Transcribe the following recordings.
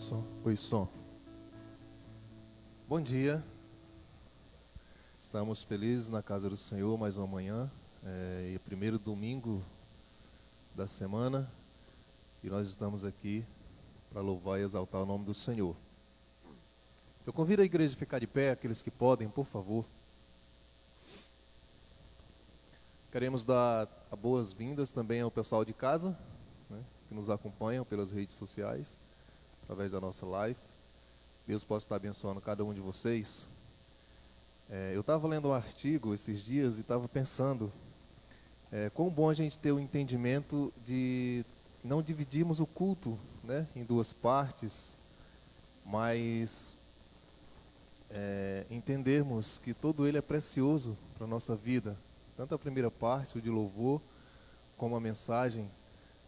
Som. Oi, som. Bom dia. Estamos felizes na casa do Senhor mais uma manhã. É o primeiro domingo da semana e nós estamos aqui para louvar e exaltar o nome do Senhor. Eu convido a igreja a ficar de pé, aqueles que podem, por favor. Queremos dar boas-vindas também ao pessoal de casa, né, que nos acompanham pelas redes sociais, através da nossa live. Deus possa estar abençoando cada um de vocês. Eu estava lendo um artigo esses dias e estava pensando quão bom a gente ter o entendimento de não dividirmos o culto, né, em duas partes, mas entendermos que todo ele é precioso para a nossa vida. Tanto a primeira parte, o de louvor, como a mensagem,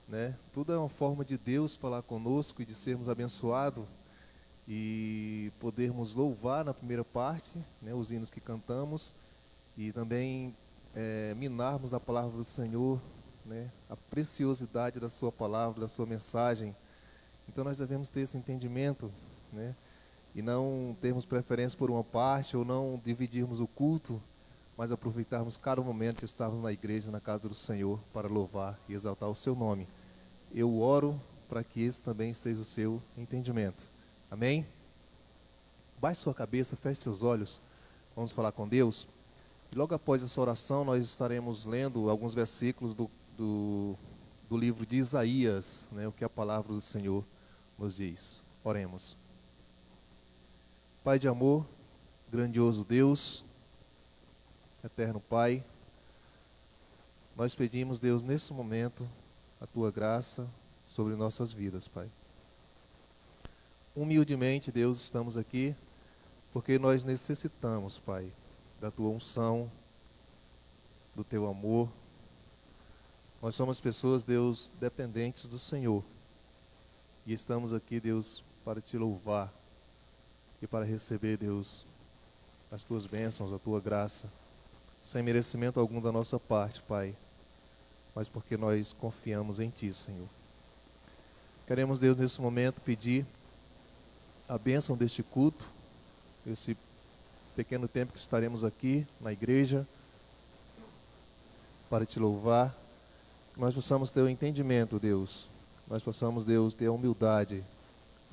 né, tudo é uma forma de Deus falar conosco e de sermos abençoados e podermos louvar na primeira parte, né, os hinos que cantamos, e também minarmos a palavra do Senhor, né, a preciosidade da sua palavra, da sua mensagem. Então nós devemos ter esse entendimento, né, e não termos preferência por uma parte ou não dividirmos o culto, mas aproveitarmos cada momento de estarmos na igreja, na casa do Senhor, para louvar e exaltar o seu nome. Eu oro para que esse também seja o seu entendimento. Amém? Baixe sua cabeça, feche seus olhos, vamos falar com Deus. E logo após essa oração, nós estaremos lendo alguns versículos do livro de Isaías, né, o que a palavra do Senhor nos diz. Oremos. Pai de amor, grandioso Deus, eterno Pai, nós pedimos, Deus, nesse momento, a Tua graça sobre nossas vidas, Pai. Humildemente, Deus, estamos aqui porque nós necessitamos, Pai, da Tua unção, do Teu amor. Nós somos pessoas, Deus, dependentes do Senhor. E estamos aqui, Deus, para Te louvar e para receber, Deus, as Tuas bênçãos, a Tua graça, sem merecimento algum da nossa parte, Pai, mas porque nós confiamos em Ti, Senhor. Queremos, Deus, nesse momento pedir a bênção deste culto, esse pequeno tempo que estaremos aqui na igreja para Te louvar, que nós possamos ter o entendimento, Deus, nós possamos, Deus, ter a humildade,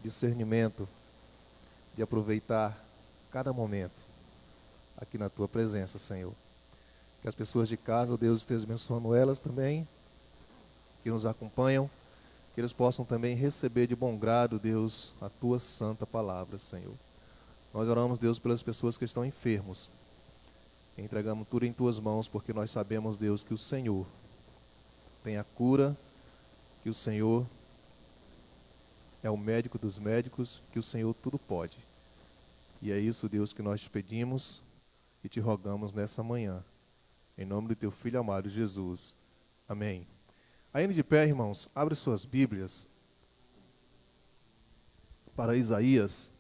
discernimento de aproveitar cada momento aqui na Tua presença, Senhor. Que as pessoas de casa, Deus, esteja abençoando elas também, que nos acompanham, que eles possam também receber de bom grado, Deus, a Tua santa palavra, Senhor. Nós oramos, Deus, pelas pessoas que estão enfermos. Entregamos tudo em Tuas mãos, porque nós sabemos, Deus, que o Senhor tem a cura, que o Senhor é o médico dos médicos, que o Senhor tudo pode. E é isso, Deus, que nós te pedimos e te rogamos nessa manhã. Em nome do Teu Filho amado, Jesus. Amém. Ainda de pé, irmãos, abre suas Bíblias para Isaías.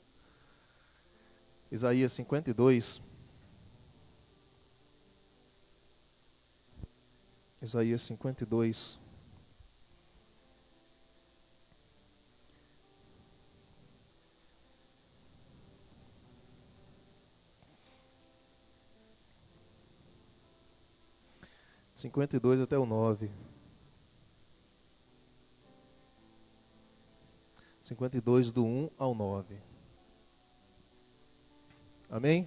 Isaías 52. Isaías 52. Cinquenta e dois até o 9. 52 do 1 ao 9. Amém?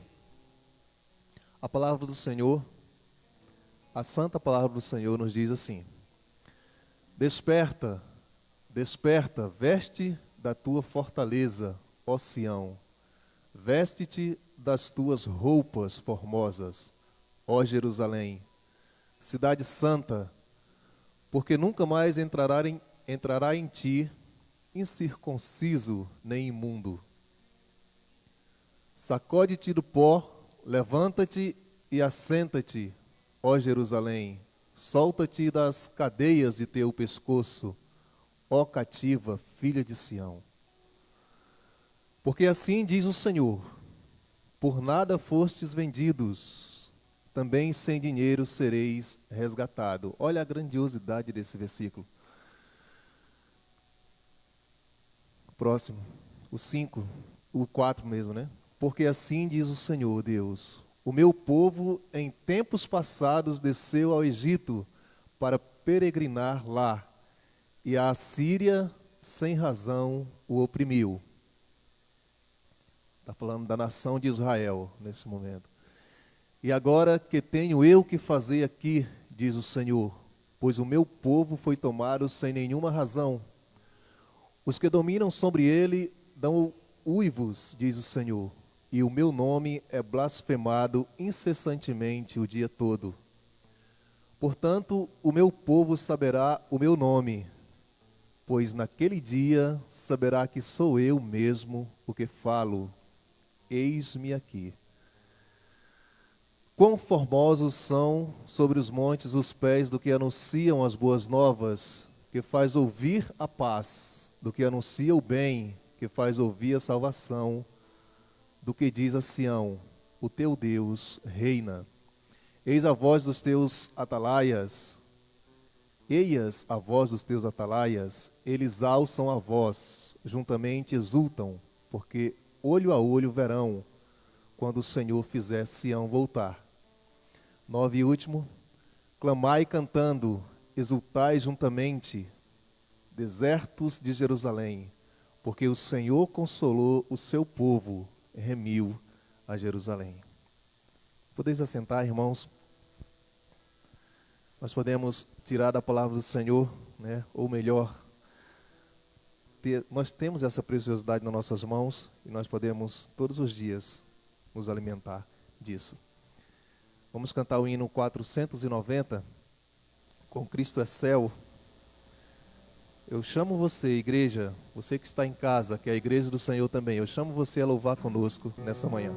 A palavra do Senhor, a santa palavra do Senhor nos diz assim: Desperta, desperta, veste da tua fortaleza, ó Sião. Veste-te das tuas roupas formosas, ó Jerusalém, cidade santa, porque nunca mais entrará em ti incircunciso nem imundo. Sacode-te do pó, levanta-te e assenta-te, ó Jerusalém. Solta-te das cadeias de teu pescoço, ó cativa, filha de Sião. Porque assim diz o Senhor: por nada fostes vendidos, também sem dinheiro sereis resgatados. Olha a grandiosidade desse versículo. Próximo. o 5, o 4 mesmo, né? Porque assim diz o Senhor Deus: o meu povo em tempos passados desceu ao Egito para peregrinar lá, e a Assíria sem razão o oprimiu. Está falando da nação de Israel nesse momento. E agora que tenho eu que fazer aqui, diz o Senhor, pois o meu povo foi tomado sem nenhuma razão. Os que dominam sobre ele dão uivos, diz o Senhor, e o meu nome é blasfemado incessantemente o dia todo. Portanto, o meu povo saberá o meu nome, pois naquele dia saberá que sou eu mesmo o que falo. Eis-me aqui. Quão formosos são sobre os montes os pés do que anunciam as boas novas, que faz ouvir a paz, do que anuncia o bem, que faz ouvir a salvação, do que diz a Sião: o teu Deus reina. Eis a voz dos teus atalaias, eias a voz dos teus atalaias, eles alçam a voz, juntamente exultam, porque olho a olho verão, quando o Senhor fizer Sião voltar. 9 e último: clamai cantando, exultai juntamente, desertos de Jerusalém, porque o Senhor consolou o seu povo, remiu a Jerusalém. Podeis assentar, irmãos? Nós podemos tirar da palavra do Senhor, né? Ou melhor, nós temos essa preciosidade nas nossas mãos e nós podemos todos os dias nos alimentar disso. Vamos cantar o hino 490, com Cristo é céu. Eu chamo você, igreja, você que está em casa, que é a igreja do Senhor também, eu chamo você a louvar conosco nessa manhã.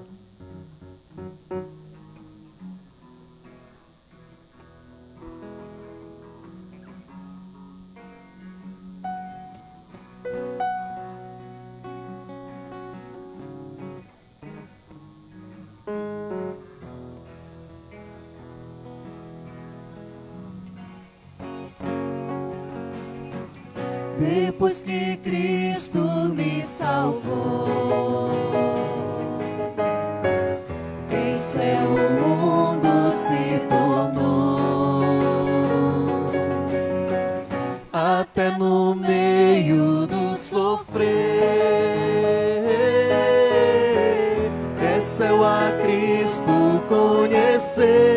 Depois que Cristo me salvou, em céu o mundo se tornou. Até no meio do sofrer, é céu a Cristo conhecer.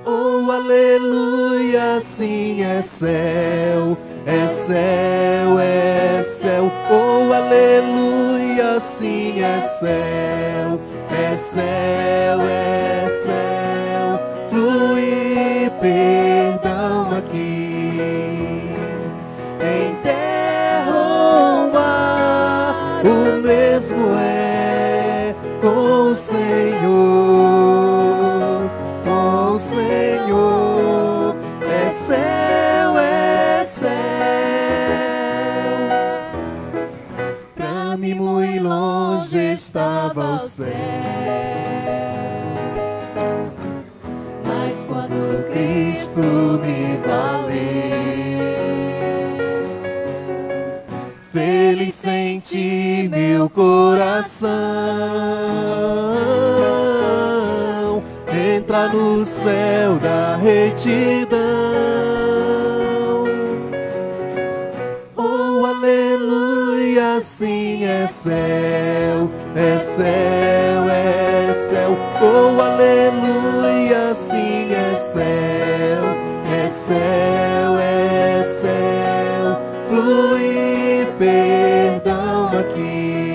Oh, aleluia, assim é céu, é céu, é céu. Oh, aleluia, assim é céu, é céu, é céu. Flui perdão aqui, em terra ou mar, o mesmo é com o Senhor, com o Senhor. É céu, é céu. Pra mim muito longe estava o céu, mas quando Cristo me valeu, feliz senti meu coração, entrar no céu da retidão. Oh, aleluia, assim é céu, é céu, é céu. Oh, aleluia, assim é céu, é céu, é céu. Flui perdão aqui,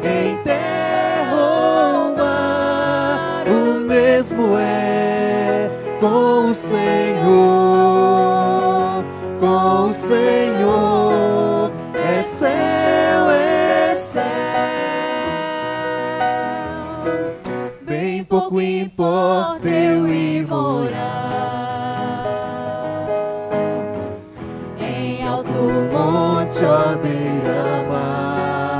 em terra ou mar, o mesmo é com o Senhor, com o Senhor. É céu, é céu. Bem pouco importa eu ir morar em alto monte à beira-mar,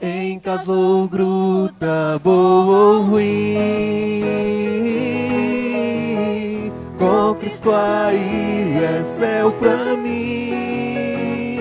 em casa ou gruta, boa ou ruim, com Cristo aí é céu pra mim.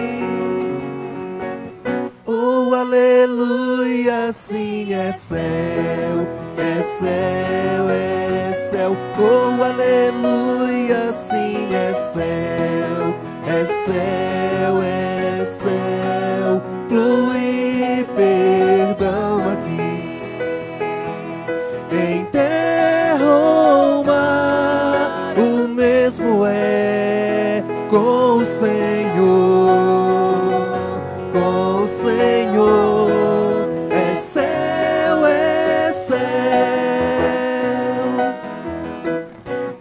Oh, aleluia, sim, é céu, é céu, é céu. Oh, aleluia, sim, é céu, é céu, é céu. Flui perdão aqui, em terra ou mar, o mesmo é com o Senhor, com o Senhor. É céu, é céu.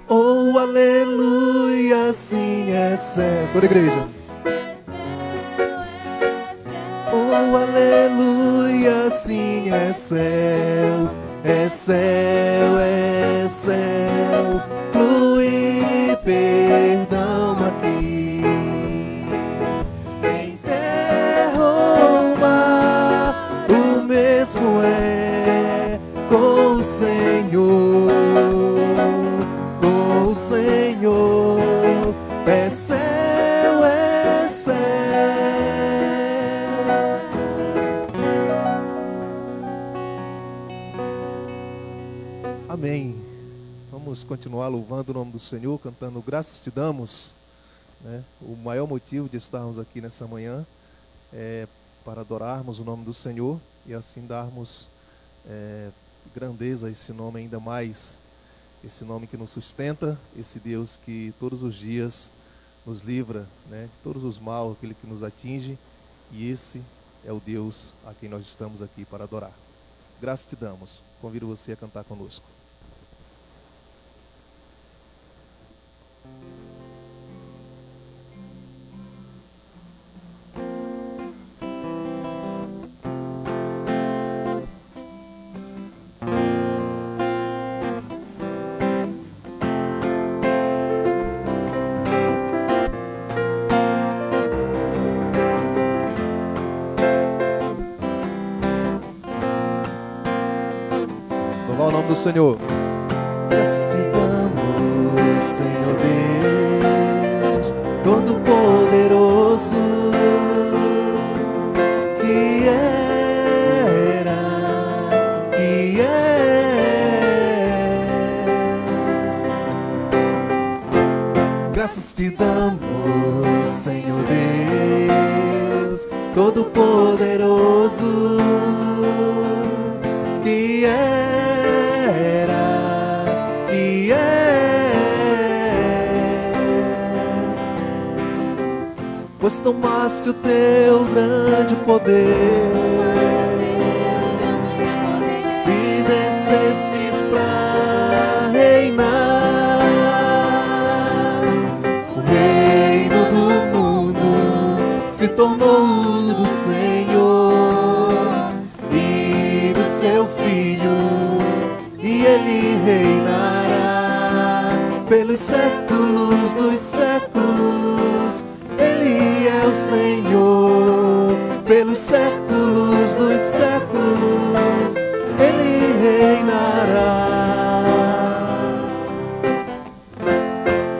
Oh, aleluia, sim, é céu. Toda a igreja. Oh, aleluia, sim, é céu, é céu, é céu. Flui perdão aqui, em terra ou mar, o mesmo é com o Senhor, com o Senhor. É céu, é céu. Amém. Vamos continuar louvando o nome do Senhor, cantando Graças Te Damos, né? O maior motivo de estarmos aqui nessa manhã é para adorarmos o nome do Senhor e assim darmos grandeza a esse nome ainda mais, esse nome que nos sustenta, esse Deus que todos os dias nos livra, né, de todos os mal, aquele que nos atinge, e esse é o Deus a quem nós estamos aqui para adorar. Graças Te Damos. Convido você a cantar conosco. Louvar o nome do Senhor. Graças Te damos, Senhor Deus Todo-Poderoso, que era, que é. Graças Te damos, Senhor Deus Todo-Poderoso, que era, que é. Pois tomaste o Teu grande poder e descestes pra reinar. O reino do mundo se tornou do Senhor e do Seu Filho, e Ele reinará pelos séculos dos séculos. Ele é o Senhor pelos séculos dos séculos. Ele reinará.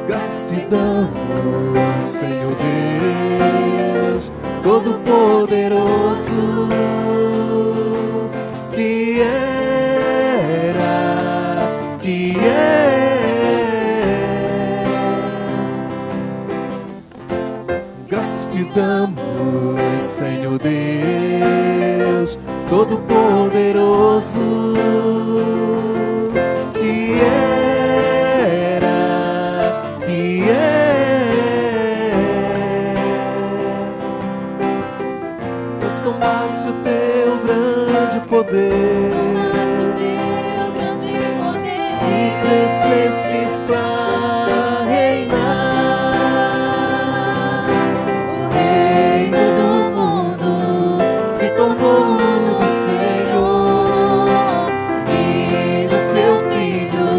Graças Te damos, Senhor Deus Todo-Poderoso, que era, que é. Graças Te damos, Senhor Deus Todo-Poderoso, que era, que é. Pois tomaste o Teu grande poder e descestes pra reinar. O reino do mundo se tornou do Senhor e do Seu Filho,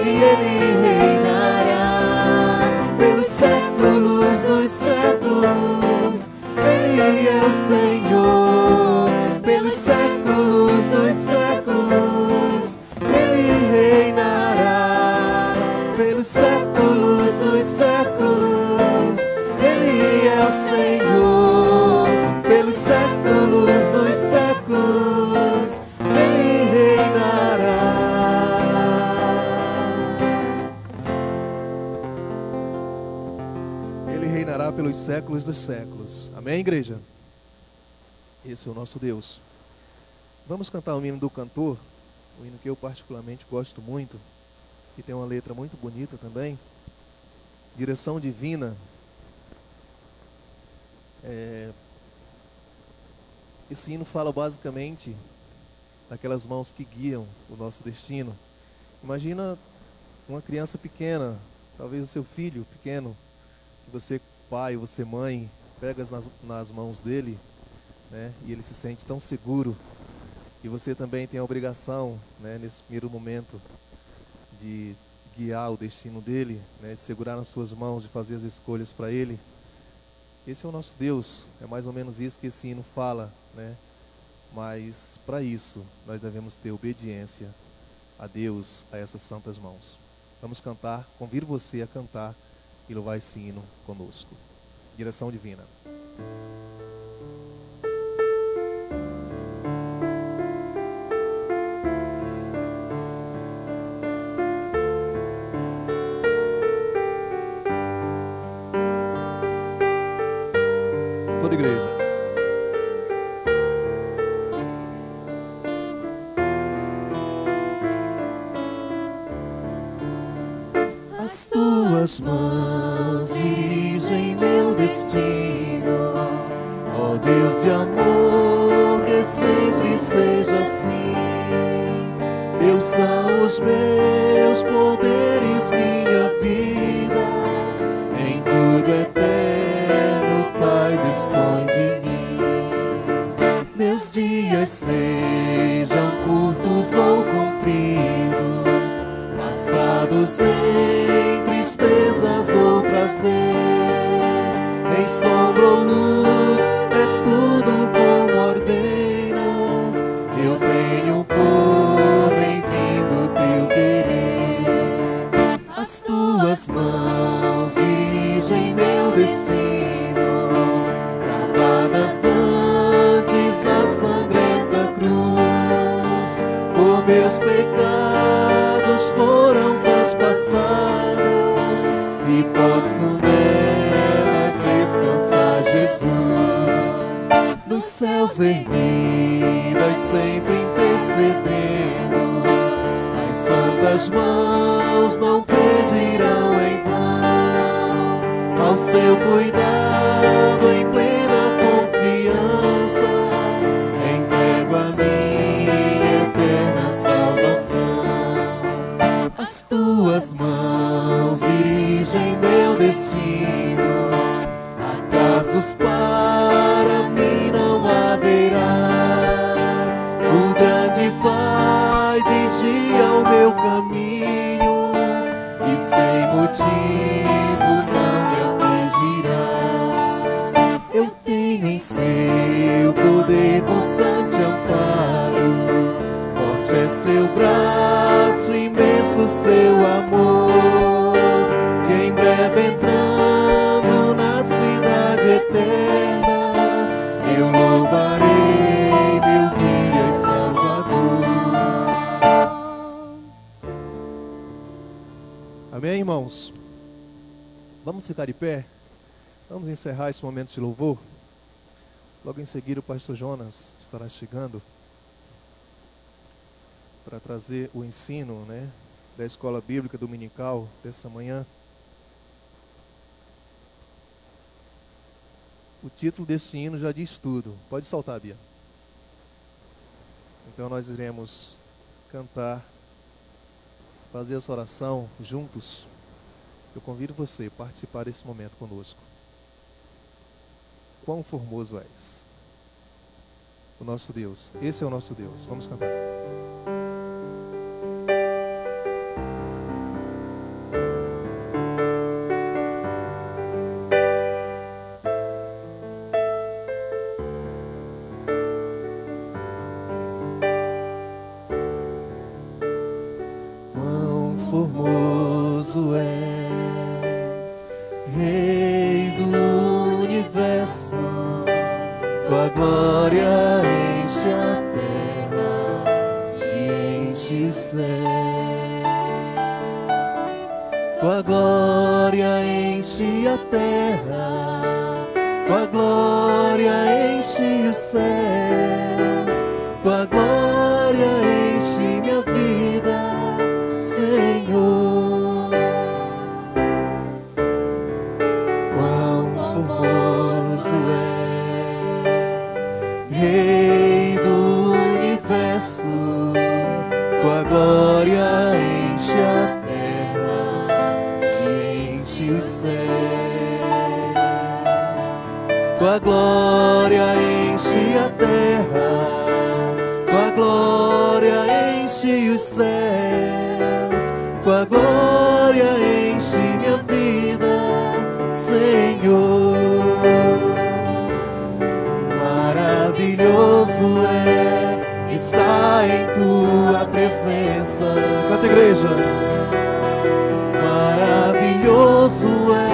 e Ele reinará pelos séculos dos séculos. Ele é o Senhor pelos séculos dos séculos. Ele reinará pelos séculos séculos dos séculos. Amém, igreja? Esse é o nosso Deus. Vamos cantar o hino do cantor, um hino que eu particularmente gosto muito, que tem uma letra muito bonita também. Direção Divina. Esse hino fala basicamente daquelas mãos que guiam o nosso destino. Imagina uma criança pequena, talvez o seu filho pequeno, que você, pai, você, mãe, pega nas mãos dele, né, e ele se sente tão seguro. E você também tem a obrigação, né, nesse primeiro momento, de guiar o destino dele, né, de segurar nas suas mãos, de fazer as escolhas para ele. Esse é o nosso Deus, é mais ou menos isso que esse hino fala, né? Mas para isso nós devemos ter obediência a Deus, a essas santas mãos. Vamos cantar, convido você a cantar e louvar esse hino conosco. Direção Divina. Toda igreja. As tuas mãos dirigem meu destino, ó Deus de amor, que sempre seja assim. Teus são os meus poderes, minha vida, em tudo eterno, Pai, dispõe de mim. Meus dias sejam curtos ou compridos, passados em tristezas ou prazer, em sombra ou luz, é tudo como ordenas. Eu tenho por bem-vindo teu querer. As tuas mãos dirigem meu destino, gravadas dantes na sangrenta cruz. Por meus pecados foram transpassadas e posso nelas descansar, Jesus. Nos céus erguidas, sempre intercedendo, as santas mãos não pedirão em vão. Ao seu cuidado, em plena confiança, entrego a minha eterna salvação. As tuas mãos dirigem meu destino, acasos para mim não haverá. O grande Pai vigia o meu caminho e sem motivo não me afligirá. Eu tenho em seu poder constante amparo, forte é seu braço, imenso seu amor, que em breve entrando na cidade eterna, eu louvarei meu guia e salvador. Amém, irmãos? Vamos ficar de pé? Vamos encerrar esse momento de louvor. Logo em seguida o pastor Jonas estará chegando para trazer o ensino, né, da escola bíblica dominical dessa manhã. O título desse hino já diz tudo. Pode soltar, Bia. Então nós iremos cantar, fazer essa oração juntos. Eu convido você a participar desse momento conosco. Quão formoso és, o nosso Deus. Esse é o nosso Deus. Vamos cantar. Quão formoso és, Rei do universo, tua glória enche a terra e enche os céus. Tua glória enche a terra glória enche os céus, tua glória enche minha vida, Senhor. Quão formoso és, Rei do universo, tua glória enche a terra e enche os céus. Tua glória enche a terra, tua glória enche os céus, tua glória enche minha vida, Senhor. Maravilhoso é estar em tua presença. Canta, igreja. Maravilhoso é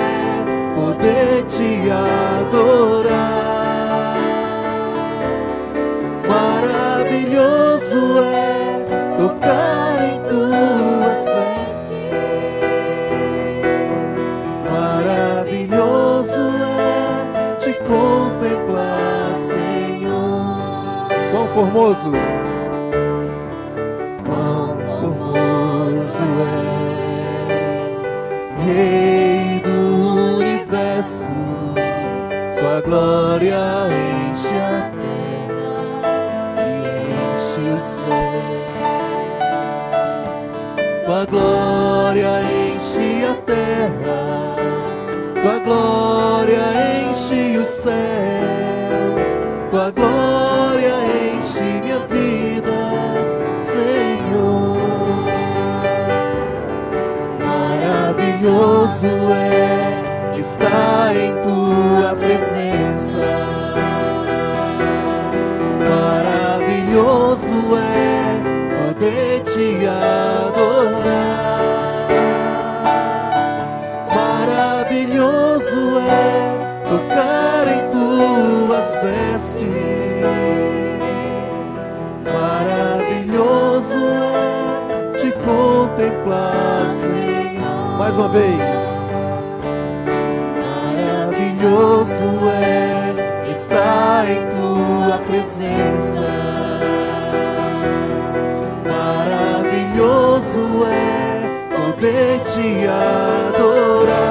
poder te adorar. Maravilhoso é tocar em tuas vestes. Maravilhoso é te contemplar, Senhor. Quão formoso! Quão formoso és, Rei do universo, tua glória enche a terra e enche o céu. Tua glória enche a terra, tua glória enche os céus, tua glória enche minha vida, Senhor. Maravilhoso é estar em tua presença. Maravilhoso é poder te adorar. Maravilhoso é tocar em tuas vestes. Maravilhoso é te contemplar, Senhor. Mais uma vez. Maravilhoso é estar em tua presença. Maravilhoso é poder te adorar.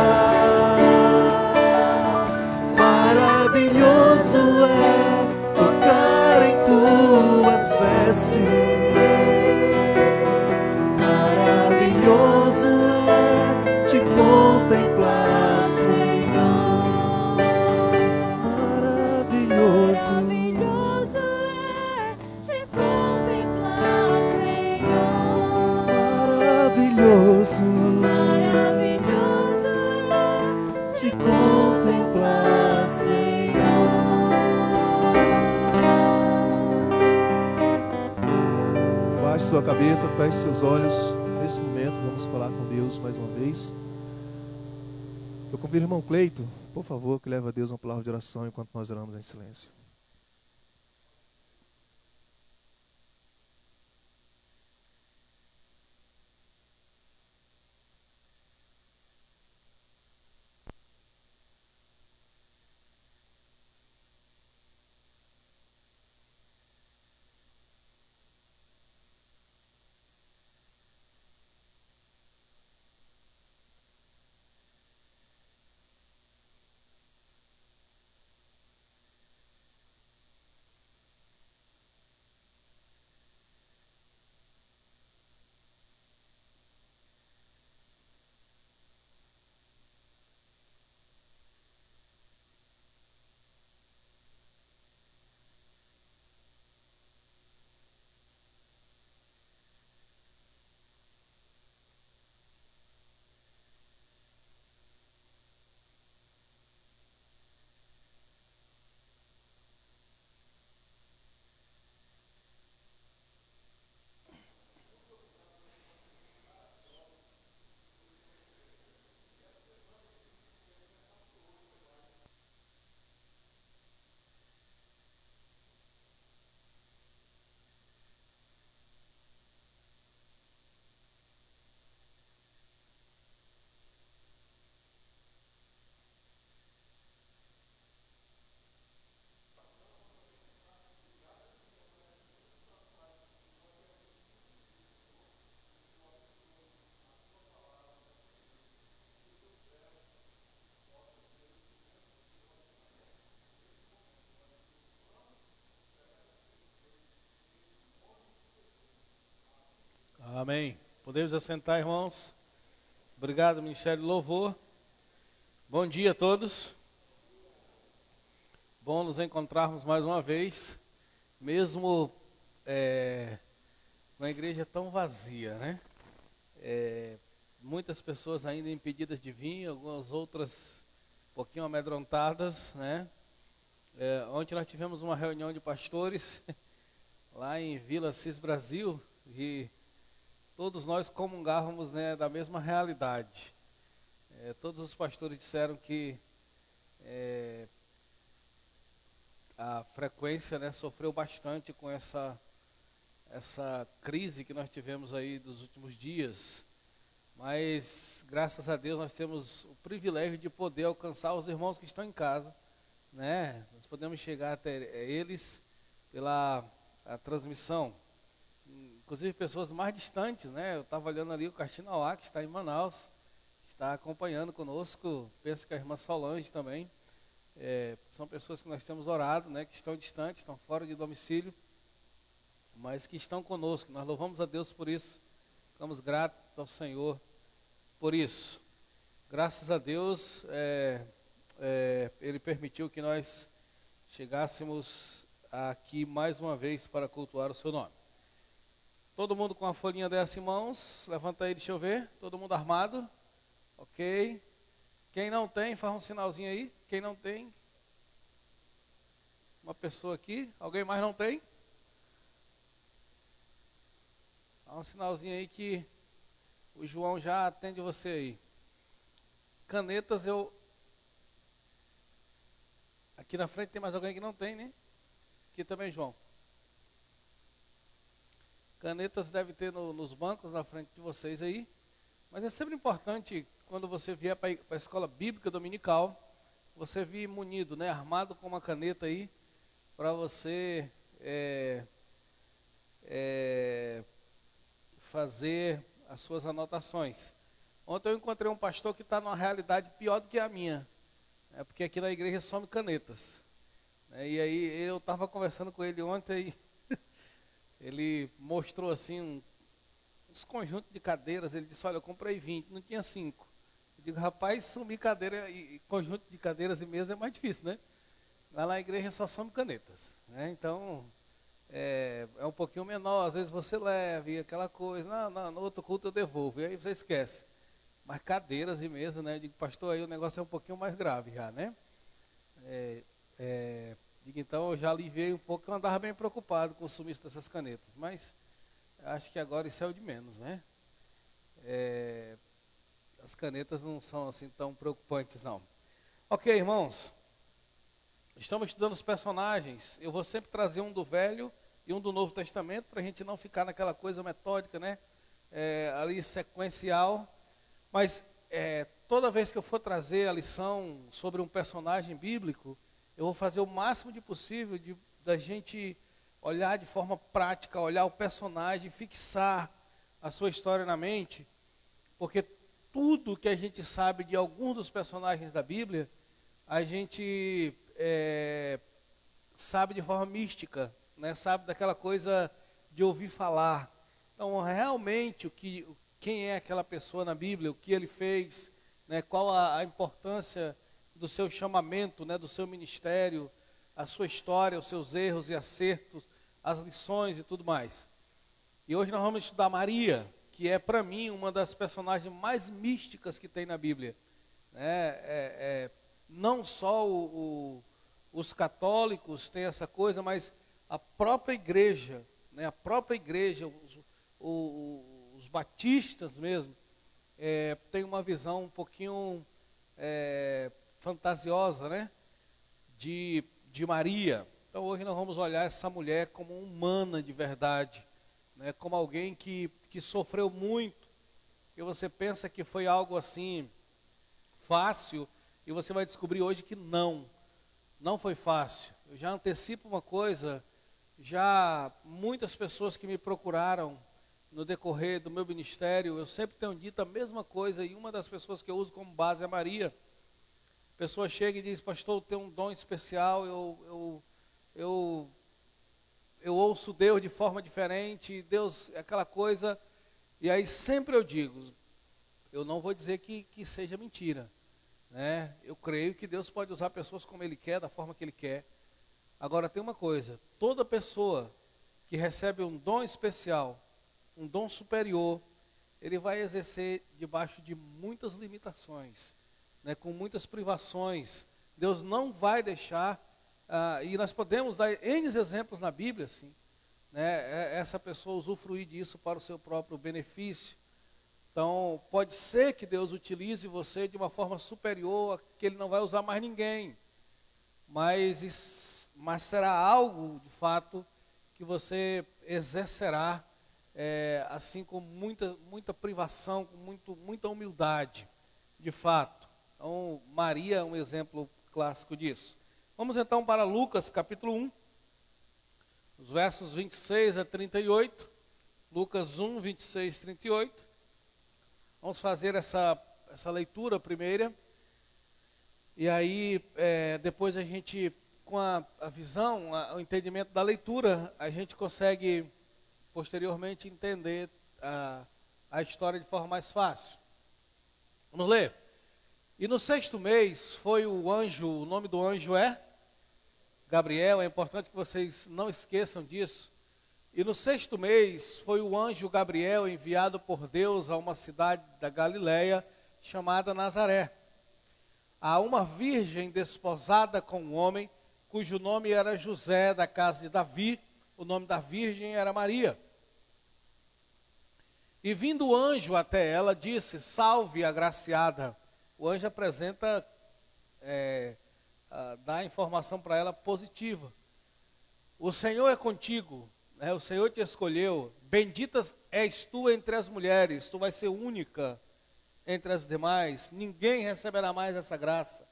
Maravilhoso é tocar em tuas vestes. Maravilhoso é te contemplar, Senhor. Maravilhoso. Maravilhoso é te contemplar, Senhor. Maravilhoso. Maravilhoso é Te contemplar, Senhor. Baixe sua cabeça, feche seus olhos. Nesse momento, vamos falar com Deus mais uma vez. Eu convido o irmão Cleito, por favor, que leve a Deus uma palavra de oração enquanto nós oramos em silêncio. Amém. Podemos assentar, irmãos. Obrigado, Ministério do Louvor. Bom dia a todos. Bom nos encontrarmos mais uma vez, mesmo uma igreja tão vazia, né? Muitas pessoas ainda impedidas de vir, algumas outras um pouquinho amedrontadas, né? Ontem nós tivemos uma reunião de pastores lá em Vila Cis Brasil e todos nós comungávamos, né, da mesma realidade. Todos os pastores disseram que a frequência, né, sofreu bastante com essa crise que nós tivemos aí dos últimos dias. Mas, graças a Deus, nós temos o privilégio de poder alcançar os irmãos que estão em casa, né? Nós podemos chegar até eles pela transmissão. Inclusive pessoas mais distantes, né? Eu estava olhando ali o Cartinauá, que está em Manaus, está acompanhando conosco. Penso que a irmã Solange também. São pessoas que nós temos orado, né? Que estão distantes, estão fora de domicílio, mas que estão conosco. Nós louvamos a Deus por isso. Ficamos gratos ao Senhor por isso. Graças a Deus, Ele permitiu que nós chegássemos aqui mais uma vez para cultuar o seu nome. Todo mundo com a folhinha dessa em mãos, levanta aí, deixa eu ver. Todo mundo armado? Ok. Quem não tem, faz um sinalzinho aí. Quem não tem? Uma pessoa aqui. Alguém mais não tem? Faz um sinalzinho aí que o João já atende você aí. Canetas Aqui na frente tem mais alguém que não tem, né? Aqui também, João. Canetas deve ter nos bancos na frente de vocês aí. Mas é sempre importante, quando você vier para a escola bíblica dominical, você vir munido, né? Armado com uma caneta aí, para você fazer as suas anotações. Ontem eu encontrei um pastor que está numa realidade pior do que a minha. Porque aqui na igreja some canetas. E aí eu estava conversando com ele ontem e ele mostrou assim uns conjuntos de cadeiras. Ele disse, olha, eu comprei 20, não tinha 5. Eu digo, rapaz, sumir cadeira e conjunto de cadeiras e mesas é mais difícil, né? Lá na igreja só some canetas, né? Então, é um pouquinho menor, às vezes você leva e aquela coisa, no outro culto eu devolvo, e aí você esquece. Mas cadeiras e mesas, né? Eu digo, pastor, aí o negócio é um pouquinho mais grave já, né? Digo, então eu já aliviei um pouco, eu andava bem preocupado com o sumiço dessas canetas, mas acho que agora isso é o de menos, né? As canetas não são assim tão preocupantes, não. Ok, irmãos, estamos estudando os personagens. Eu vou sempre trazer um do Velho e um do Novo Testamento, para a gente não ficar naquela coisa metódica, né? Ali sequencial. Mas toda vez que eu for trazer a lição sobre um personagem bíblico, eu vou fazer o máximo de possível da gente olhar de forma prática, olhar o personagem, fixar a sua história na mente, porque tudo que a gente sabe de algum dos personagens da Bíblia, a gente sabe de forma mística, né? Sabe daquela coisa de ouvir falar. Então, realmente, quem é aquela pessoa na Bíblia, o que ele fez, né? Qual a importância do seu chamamento, né? Do seu ministério, a sua história, os seus erros e acertos, as lições e tudo mais. E hoje nós vamos estudar Maria, que é para mim uma das personagens mais místicas que tem na Bíblia. Não só os católicos têm essa coisa, mas a própria igreja, né? A própria igreja, os batistas mesmo, tem uma visão um pouquinho fantasiosa, né? De Maria. Então hoje nós vamos olhar essa mulher como humana de verdade, né? Como alguém que sofreu muito, e você pensa que foi algo assim fácil, e você vai descobrir hoje que não foi fácil. Eu já antecipo uma coisa, já muitas pessoas que me procuraram no decorrer do meu ministério, eu sempre tenho dito a mesma coisa, e uma das pessoas que eu uso como base é Maria. A pessoa chega e diz, pastor, eu tenho um dom especial, eu ouço Deus de forma diferente, Deus é aquela coisa, E aí sempre eu digo, eu não vou dizer que seja mentira, né? Eu creio que Deus pode usar pessoas como Ele quer, da forma que Ele quer. Agora tem uma coisa, toda pessoa que recebe um dom especial, um dom superior, ele vai exercer debaixo de muitas limitações, né, com muitas privações. Deus não vai deixar, e nós podemos dar N exemplos na Bíblia, assim, né, essa pessoa usufruir disso para o seu próprio benefício. Então, pode ser que Deus utilize você de uma forma superior, que Ele não vai usar mais ninguém, mas será algo, de fato, que você exercerá, assim, com muita privação, com muita humildade, de fato. Então, Maria é um exemplo clássico disso. Vamos então para Lucas capítulo 1, os versos 26 a 38. Lucas 1, 26 a 38. Vamos fazer essa leitura primeira. E aí, depois a gente, com a visão, o entendimento da leitura, a gente consegue posteriormente entender a história de forma mais fácil. Vamos ler? E no 6º mês foi o nome do anjo é Gabriel, é importante que vocês não esqueçam disso. E no 6º mês foi o anjo Gabriel enviado por Deus a uma cidade da Galileia chamada Nazaré, a uma virgem desposada com um homem cujo nome era José, da casa de Davi. O nome da virgem era Maria. E vindo o anjo até ela, disse: salve, agraciada. O anjo apresenta, dá informação para ela positiva. O Senhor é contigo, né? O Senhor te escolheu. Bendita és tu entre as mulheres, tu vais ser única entre as demais. Ninguém receberá mais essa graça,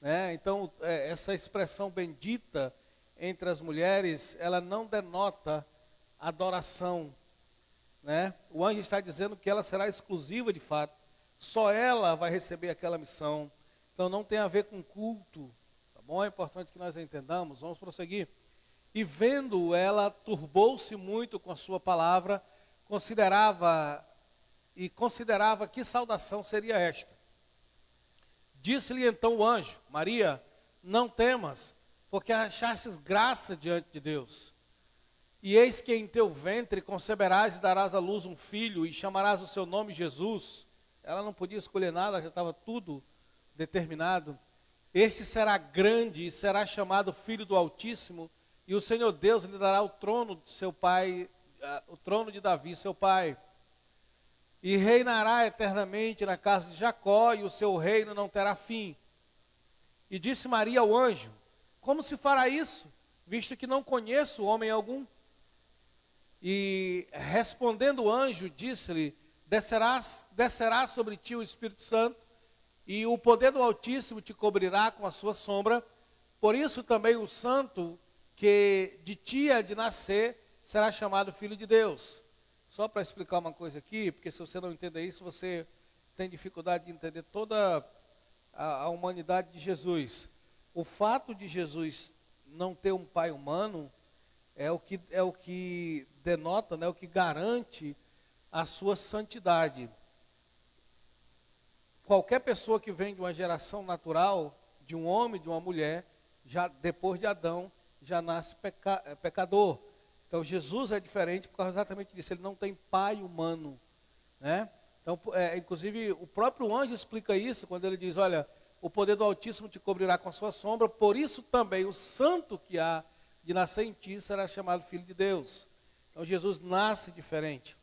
né? Então, essa expressão bendita entre as mulheres, ela não denota adoração, né? O anjo está dizendo que ela será exclusiva de fato, só ela vai receber aquela missão. Então não tem a ver com culto, tá bom? É importante que nós entendamos. Vamos prosseguir. E vendo ela, turbou-se muito com a sua palavra, considerava que saudação seria esta. Disse-lhe então o anjo: Maria, não temas, porque achastes graça diante de Deus. E eis que em teu ventre conceberás e darás à luz um filho, e chamarás o seu nome Jesus. Ela não podia escolher nada, já estava tudo determinado. Este será grande e será chamado Filho do Altíssimo, e o Senhor Deus lhe dará o trono de seu pai, o trono de Davi, seu pai. E reinará eternamente na casa de Jacó, e o seu reino não terá fim. E disse Maria ao anjo: como se fará isso, visto que não conheço homem algum? E respondendo o anjo, disse-lhe: descerá sobre ti o Espírito Santo, e o poder do Altíssimo te cobrirá com a sua sombra. Por isso também o santo que de ti há de nascer será chamado Filho de Deus. Só para explicar uma coisa aqui, porque se você não entender isso, você tem dificuldade de entender toda a humanidade de Jesus. O fato de Jesus não ter um pai humano é o que denota, né, o que garante a sua santidade. Qualquer pessoa que vem de uma geração natural, de um homem, de uma mulher, já depois de Adão, já nasce pecador. Então Jesus é diferente por causa exatamente disso, ele não tem pai humano, né? Então, inclusive o próprio anjo explica isso quando ele diz: olha, o poder do Altíssimo te cobrirá com a sua sombra, por isso também o santo que há de nascer em ti será chamado Filho de Deus. Então Jesus nasce diferente,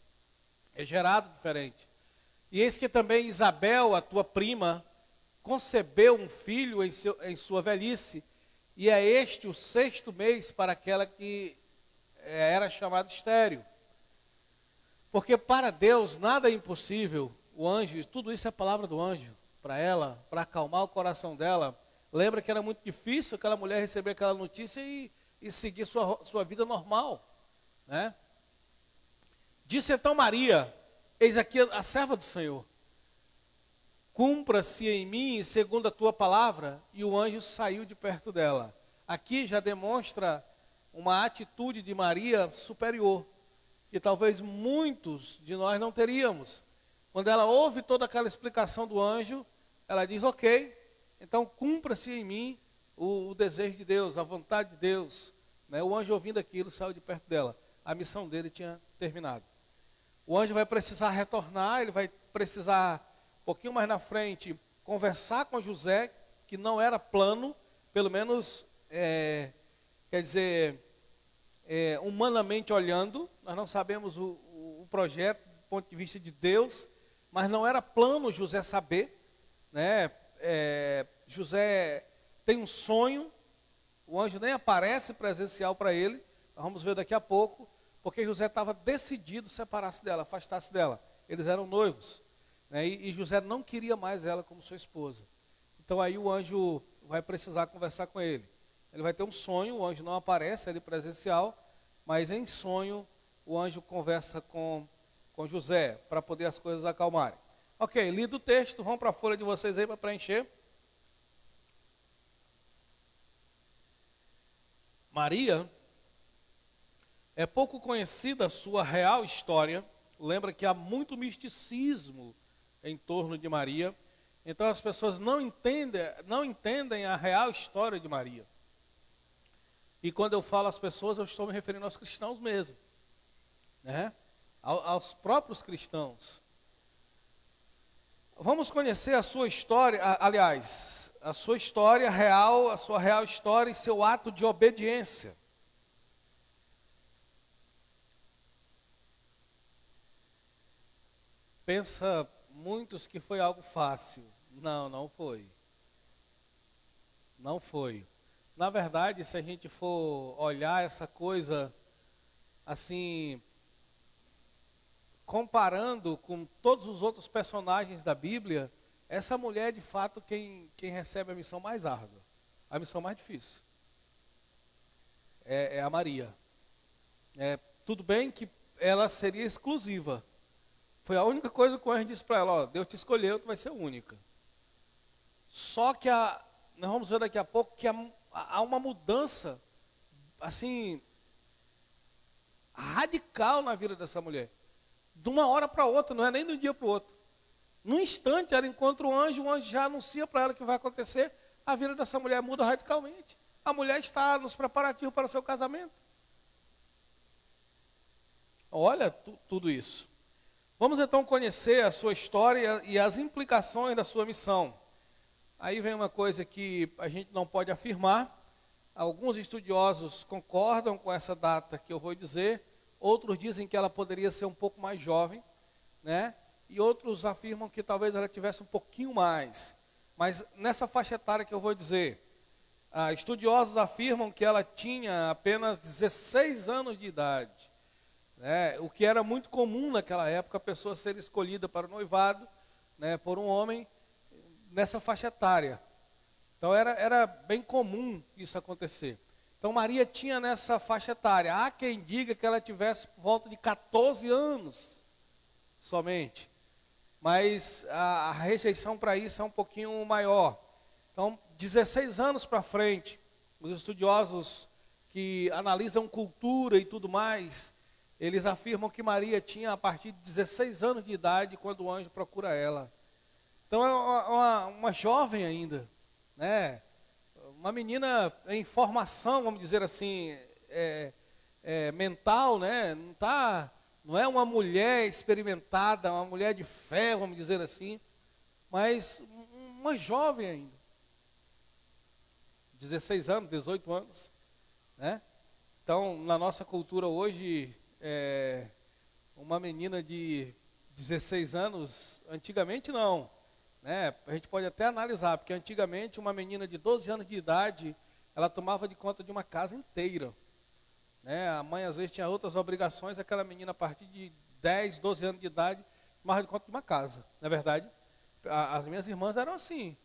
é gerado diferente. E eis que também Isabel, a tua prima, concebeu um filho em sua velhice, e é este o 6º mês para aquela que era chamada estéril. Porque para Deus nada é impossível. O anjo, tudo isso é a palavra do anjo para ela, para acalmar o coração dela. Lembra que era muito difícil aquela mulher receber aquela notícia e seguir sua vida normal, né? Disse então Maria: eis aqui a serva do Senhor, cumpra-se em mim segundo a tua palavra. E o anjo saiu de perto dela. Aqui já demonstra uma atitude de Maria superior. que talvez muitos de nós não teríamos. Quando ela ouve toda aquela explicação do anjo, ela diz, ok, então cumpra-se em mim o desejo de Deus, a vontade de Deus. Né? O anjo ouvindo aquilo saiu de perto dela. A missão dele tinha terminado. O anjo vai precisar retornar, ele vai precisar, um pouquinho mais na frente, conversar com José, que não era plano, pelo menos, quer dizer, humanamente olhando, nós não sabemos o projeto do ponto de vista de Deus, mas não era plano José saber, né? José tem um sonho, o anjo nem aparece presencial para ele, nós vamos ver daqui a pouco, porque José estava decidido separar-se dela, afastar-se dela. Eles eram noivos, né? E José não queria mais ela como sua esposa. Então aí o anjo vai precisar conversar com ele. Ele vai ter um sonho, o anjo não aparece ali presencial, mas em sonho o anjo conversa com José, para poder as coisas acalmarem. Ok, lido o texto, vamos para a folha de vocês aí para preencher. Maria é pouco conhecida a sua real história. Lembra que há muito misticismo em torno de Maria. Então as pessoas não entendem a real história de Maria. E quando eu falo às pessoas, eu estou me referindo aos cristãos mesmo, né? Aos próprios cristãos. Vamos conhecer a sua história, aliás, a sua história real, a sua real história e seu ato de obediência. Pensa muitos que foi algo fácil. Não, não foi. Não foi. Na verdade, se a gente for olhar essa coisa assim, comparando com todos os outros personagens da Bíblia, essa mulher é de fato quem recebe a missão mais árdua, a missão mais difícil. É a Maria. Tudo bem que ela seria exclusiva. Foi a única coisa que o anjo disse para ela, ó, Deus te escolheu, tu vai ser única. Só que nós vamos ver daqui a pouco que há uma mudança, assim, radical na vida dessa mulher. De uma hora para outra, não é nem de um dia para o outro. Num instante, ela encontra o anjo já anuncia para ela o que vai acontecer, a vida dessa mulher muda radicalmente. A mulher está nos preparativos para o seu casamento. Olha tudo isso. Vamos então conhecer a sua história e as implicações da sua missão. Aí vem uma coisa que a gente não pode afirmar. Alguns estudiosos concordam com essa data que eu vou dizer. Outros dizem que ela poderia ser um pouco mais jovem, né? E outros afirmam que talvez ela tivesse um pouquinho mais. Mas nessa faixa etária que eu vou dizer, estudiosos afirmam que ela tinha apenas 16 anos de idade. O que era muito comum naquela época, a pessoa ser escolhida para o noivado, né, por um homem nessa faixa etária. Então era bem comum isso acontecer. Então Maria tinha nessa faixa etária. Há quem diga que ela tivesse por volta de 14 anos somente. Mas a rejeição para isso é um pouquinho maior. Então, 16 anos para frente, os estudiosos que analisam cultura e tudo mais, eles afirmam que Maria tinha a partir de 16 anos de idade quando o anjo procura ela. Então é uma jovem ainda, né? Uma menina em formação, vamos dizer assim, mental, né? Não é uma mulher experimentada, uma mulher de fé, vamos dizer assim, mas uma jovem ainda. 16 anos, 18 anos, né? Então, na nossa cultura hoje, uma menina de 16 anos, antigamente não, né? A gente pode até analisar, porque antigamente uma menina de 12 anos de idade, ela tomava de conta de uma casa inteira, né? A mãe às vezes tinha outras obrigações, aquela menina a partir de 10, 12 anos de idade, tomava de conta de uma casa, não é verdade? As minhas irmãs eram assim,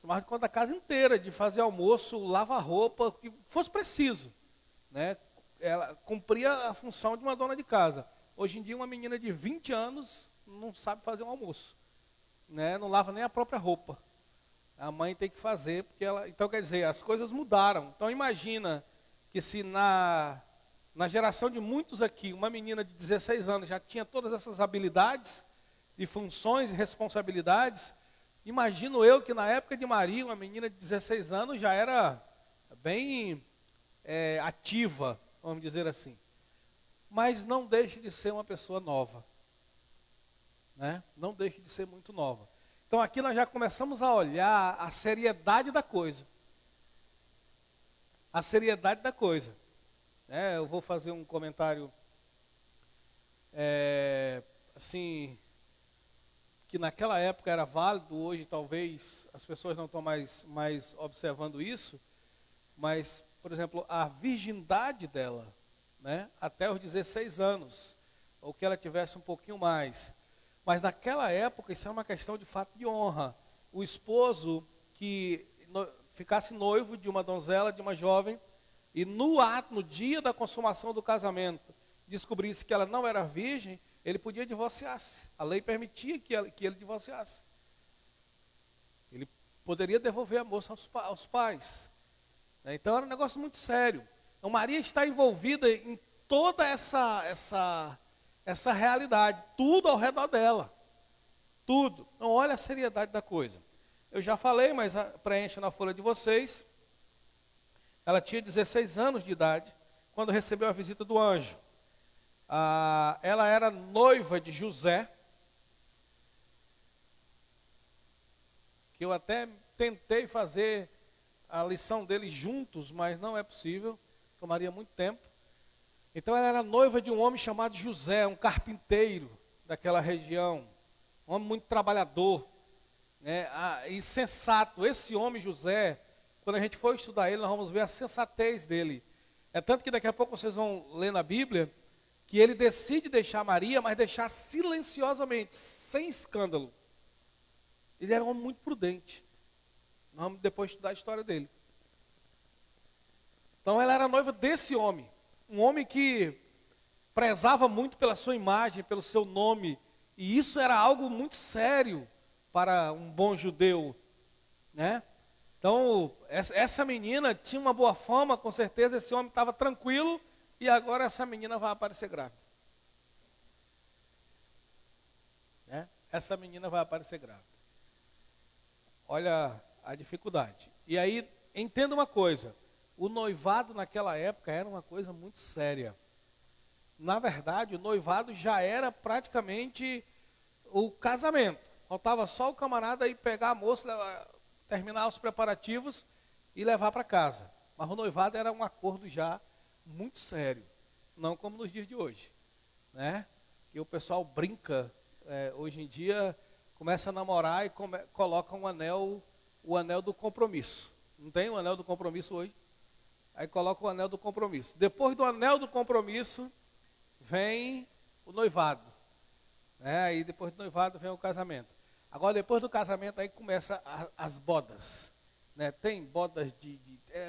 tomava de conta da casa inteira, de fazer almoço, lavar roupa, o que fosse preciso, né? Ela cumpria a função de uma dona de casa. Hoje em dia uma menina de 20 anos não sabe fazer um almoço, né? Não lava nem a própria roupa. A mãe tem que fazer, porque ela... Então quer dizer, as coisas mudaram. Então imagina que se na geração de muitos aqui, uma menina de 16 anos já tinha todas essas habilidades e funções e responsabilidades, imagino eu que na época de Maria, uma menina de 16 anos já era bem ativa, vamos dizer assim. Mas não deixe de ser uma pessoa nova, né? Não deixe de ser muito nova. Então aqui nós já começamos a olhar a seriedade da coisa. A seriedade da coisa. Eu vou fazer um comentário, assim, que naquela época era válido, hoje talvez as pessoas não estão mais observando isso, mas, por exemplo, a virgindade dela, né, até os 16 anos, ou que ela tivesse um pouquinho mais. Mas naquela época isso é uma questão de fato de honra. O esposo que ficasse noivo de uma donzela, de uma jovem, e no dia da consumação do casamento, descobrisse que ela não era virgem, ele podia divorciar-se. A lei permitia que ele divorciasse. Ele poderia devolver a moça aos pais. Então era um negócio muito sério. Então Maria está envolvida em toda essa realidade, tudo ao redor dela. Tudo. Então olha a seriedade da coisa. Eu já falei, mas preencha na folha de vocês. Ela tinha 16 anos de idade quando recebeu a visita do anjo. Ela era noiva de José, que eu até tentei fazer a lição dele juntos, mas não é possível, tomaria muito tempo. Então ela era noiva de um homem chamado José, um carpinteiro daquela região, um homem muito trabalhador, né, e sensato. Esse homem José, quando a gente for estudar ele, nós vamos ver a sensatez dele. É tanto que daqui a pouco vocês vão ler na Bíblia, que ele decide deixar Maria, mas deixar silenciosamente, sem escândalo. Ele era um homem muito prudente. Nós vamos depois estudar a história dele. Então ela era noiva desse homem. Um homem que prezava muito pela sua imagem, pelo seu nome. E isso era algo muito sério para um bom judeu, né? Então, essa menina tinha uma boa fama, com certeza esse homem estava tranquilo, e agora essa menina vai aparecer grávida. Né? Essa menina vai aparecer grávida. Olha a dificuldade. E aí, entenda uma coisa, o noivado naquela época era uma coisa muito séria. Na verdade, o noivado já era praticamente o casamento. Faltava só o camarada ir pegar a moça, terminar os preparativos e levar para casa. Mas o noivado era um acordo já muito sério, não como nos dias de hoje, né? E o pessoal brinca, hoje em dia, começa a namorar e coloca o anel do compromisso. Não tem o anel do compromisso hoje? Aí coloca o anel do compromisso. Depois do anel do compromisso, vem o noivado, né? Aí depois do noivado vem o casamento. Agora, depois do casamento, aí começa as bodas, né? Tem bodas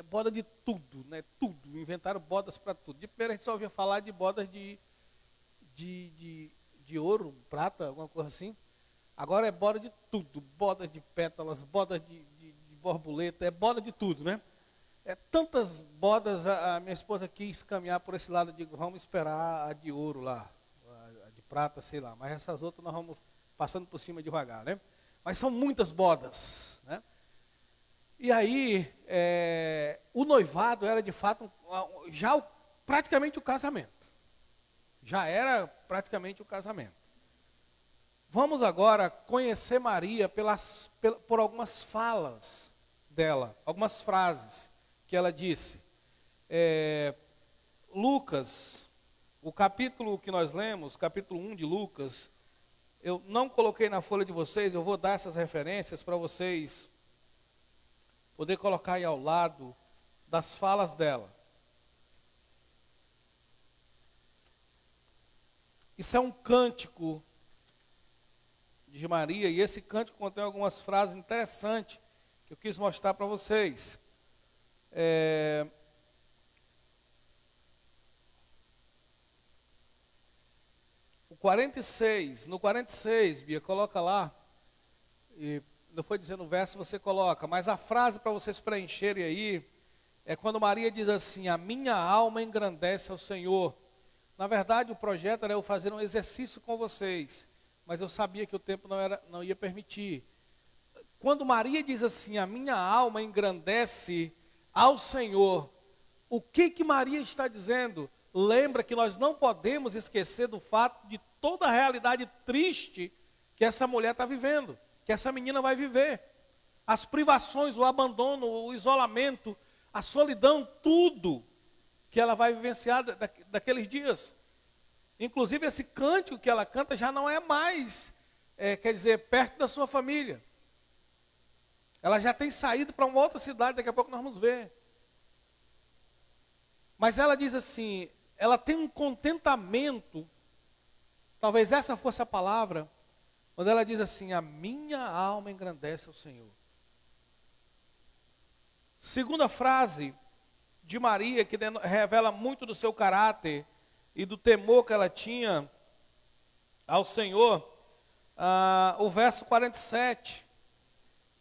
boda de tudo, né? Tudo, inventaram bodas para tudo. De primeiro a gente só ouvia falar de bodas de ouro, prata, alguma coisa assim. Agora é boda de tudo, bodas de pétalas, bodas de borboleta, é boda de tudo, né? Tantas bodas, a minha esposa quis caminhar por esse lado, eu digo, vamos esperar a de ouro lá, a de prata, sei lá, mas essas outras nós vamos passando por cima devagar, né? Mas são muitas bodas, né? E aí, o noivado era de fato praticamente o casamento. Já era praticamente o casamento. Vamos agora conhecer Maria por algumas falas dela, algumas frases que ela disse. Lucas, o capítulo que nós lemos, capítulo 1 de Lucas, eu não coloquei na folha de vocês, eu vou dar essas referências para vocês poder colocar aí ao lado das falas dela. Isso é um cântico de Maria, e esse cântico contém algumas frases interessantes que eu quis mostrar para vocês. No 46, Bia, coloca lá, e não foi dizendo o verso, você coloca, mas a frase para vocês preencherem aí, é quando Maria diz assim: a minha alma engrandece ao Senhor. Na verdade, o projeto era eu fazer um exercício com vocês, mas eu sabia que o tempo não ia permitir. Quando Maria diz assim: a minha alma engrandece ao Senhor, o que Maria está dizendo? Lembra que nós não podemos esquecer do fato de toda a realidade triste que essa mulher está vivendo, que essa menina vai viver. As privações, o abandono, o isolamento, a solidão, tudo que ela vai vivenciar daqueles dias. Inclusive esse cântico que ela canta já não é mais, quer dizer, perto da sua família. Ela já tem saído para uma outra cidade, daqui a pouco nós vamos ver. Mas ela diz assim, ela tem um contentamento, talvez essa fosse a palavra, quando ela diz assim: a minha alma engrandece ao Senhor. Segunda frase de Maria, que revela muito do seu caráter e do temor que ela tinha ao Senhor, o verso 47,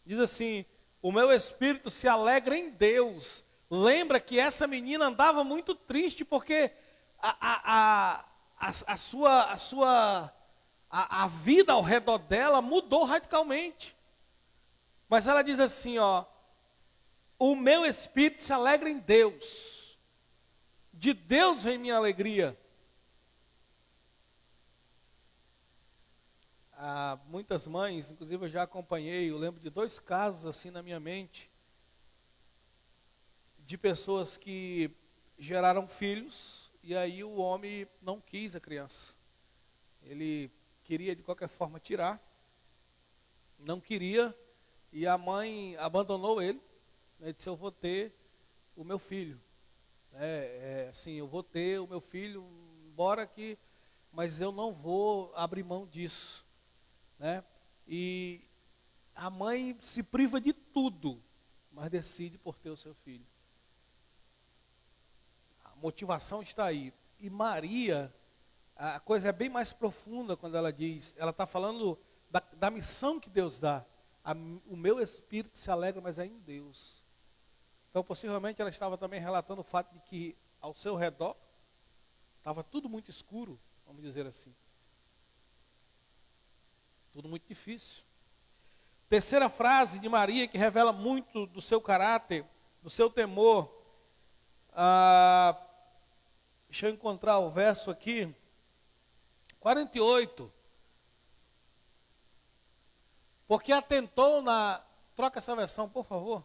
diz assim: o meu espírito se alegra em Deus. Lembra que essa menina andava muito triste, porque a vida ao redor dela mudou radicalmente. Mas ela diz assim, ó: o meu espírito se alegra em Deus. De Deus vem minha alegria. Muitas mães, inclusive eu já acompanhei, eu lembro de 2 casos assim na minha mente, de pessoas que geraram filhos, e aí o homem não quis a criança. Ele queria de qualquer forma tirar, não queria, e a mãe abandonou ele, né, disse: eu vou ter o meu filho. Assim, eu vou ter o meu filho, embora que, mas eu não vou abrir mão disso. Né? E a mãe se priva de tudo, mas decide por ter o seu filho. A motivação está aí. E Maria, a coisa é bem mais profunda quando ela diz, ela está falando da missão que Deus dá. O meu espírito se alegra, mas é em Deus. Então, possivelmente, ela estava também relatando o fato de que ao seu redor estava tudo muito escuro, vamos dizer assim. Tudo muito difícil. Terceira frase de Maria, que revela muito do seu caráter, do seu temor. Deixa eu encontrar o verso aqui. 48. Porque atentou na... Troca essa versão, por favor.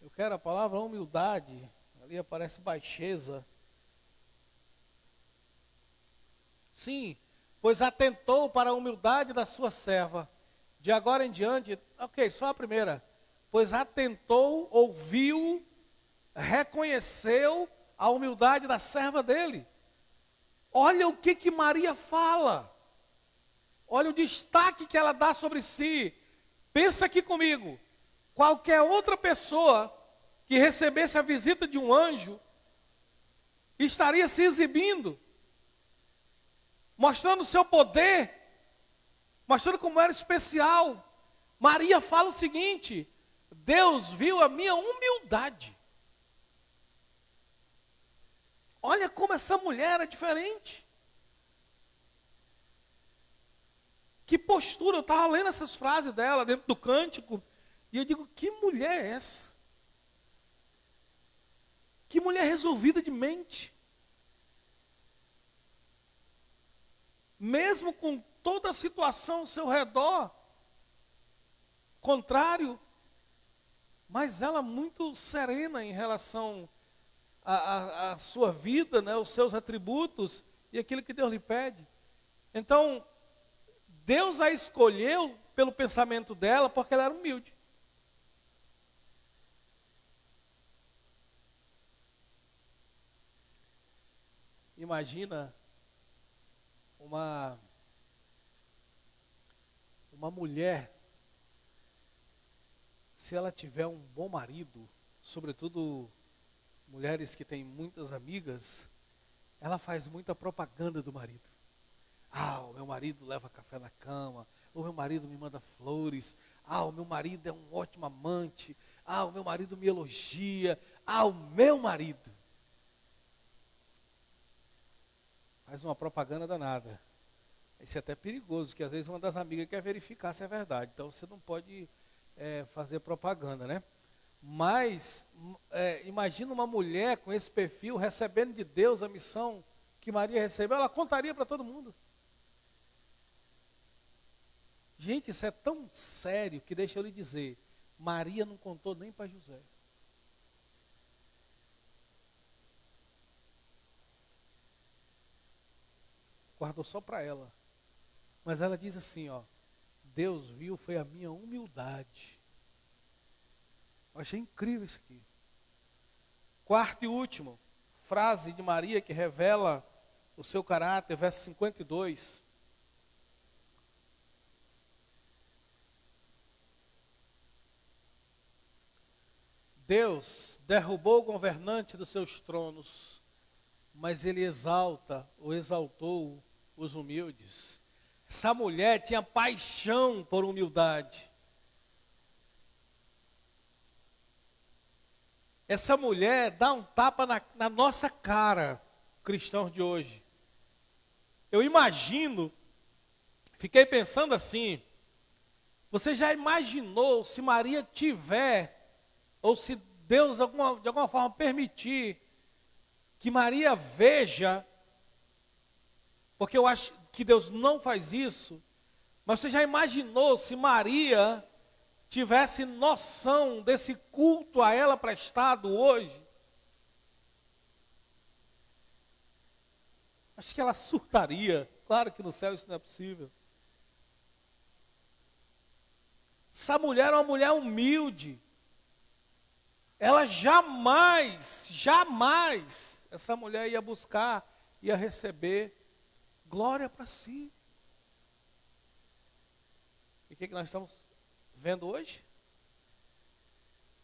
Eu quero a palavra humildade. Ali aparece baixeza. Sim, pois atentou para a humildade da sua serva. De agora em diante, ok, só a primeira. Pois atentou, ouviu, reconheceu a humildade da serva dele. Olha o que Maria fala. Olha o destaque que ela dá sobre si. Pensa aqui comigo. Qualquer outra pessoa que recebesse a visita de um anjo estaria se exibindo, mostrando o seu poder, mostrando como era especial. Maria fala o seguinte: Deus viu a minha humildade. Olha como essa mulher é diferente. Que postura, eu estava lendo essas frases dela dentro do cântico, e eu digo: que mulher é essa? Que mulher resolvida de mente. Mesmo com toda a situação ao seu redor, contrário, mas ela muito serena em relação à sua vida, né, os seus atributos e aquilo que Deus lhe pede. Então, Deus a escolheu pelo pensamento dela porque ela era humilde. Imagina uma mulher, se ela tiver um bom marido, sobretudo mulheres que têm muitas amigas, ela faz muita propaganda do marido. O meu marido leva café na cama, o meu marido me manda flores, o meu marido é um ótimo amante, o meu marido me elogia, o meu marido. Faz uma propaganda danada. Isso é até perigoso, porque às vezes uma das amigas quer verificar se é verdade. Então você não pode fazer propaganda, né? Mas imagina uma mulher com esse perfil recebendo de Deus a missão que Maria recebeu, ela contaria para todo mundo. Gente, isso é tão sério que deixa eu lhe dizer, Maria não contou nem para José. Guardou só para ela. Mas ela diz assim, Deus viu, foi a minha humildade. Eu achei incrível isso aqui. Quarto e último, frase de Maria que revela o seu caráter, verso 52. Deus derrubou o governante dos seus tronos, mas ele exaltou os humildes. Essa mulher tinha paixão por humildade. Essa mulher dá um tapa na nossa cara, cristãos de hoje. Eu imagino, fiquei pensando assim, você já imaginou se Maria tiver, ou se Deus de alguma forma permitir, que Maria veja, porque eu acho que Deus não faz isso, mas você já imaginou se Maria tivesse noção desse culto a ela prestado hoje? Acho que ela surtaria. Claro que no céu isso não é possível. Essa mulher é uma mulher humilde. Ela jamais, essa mulher ia buscar, ia receber glória para si. E o que nós estamos vendo hoje?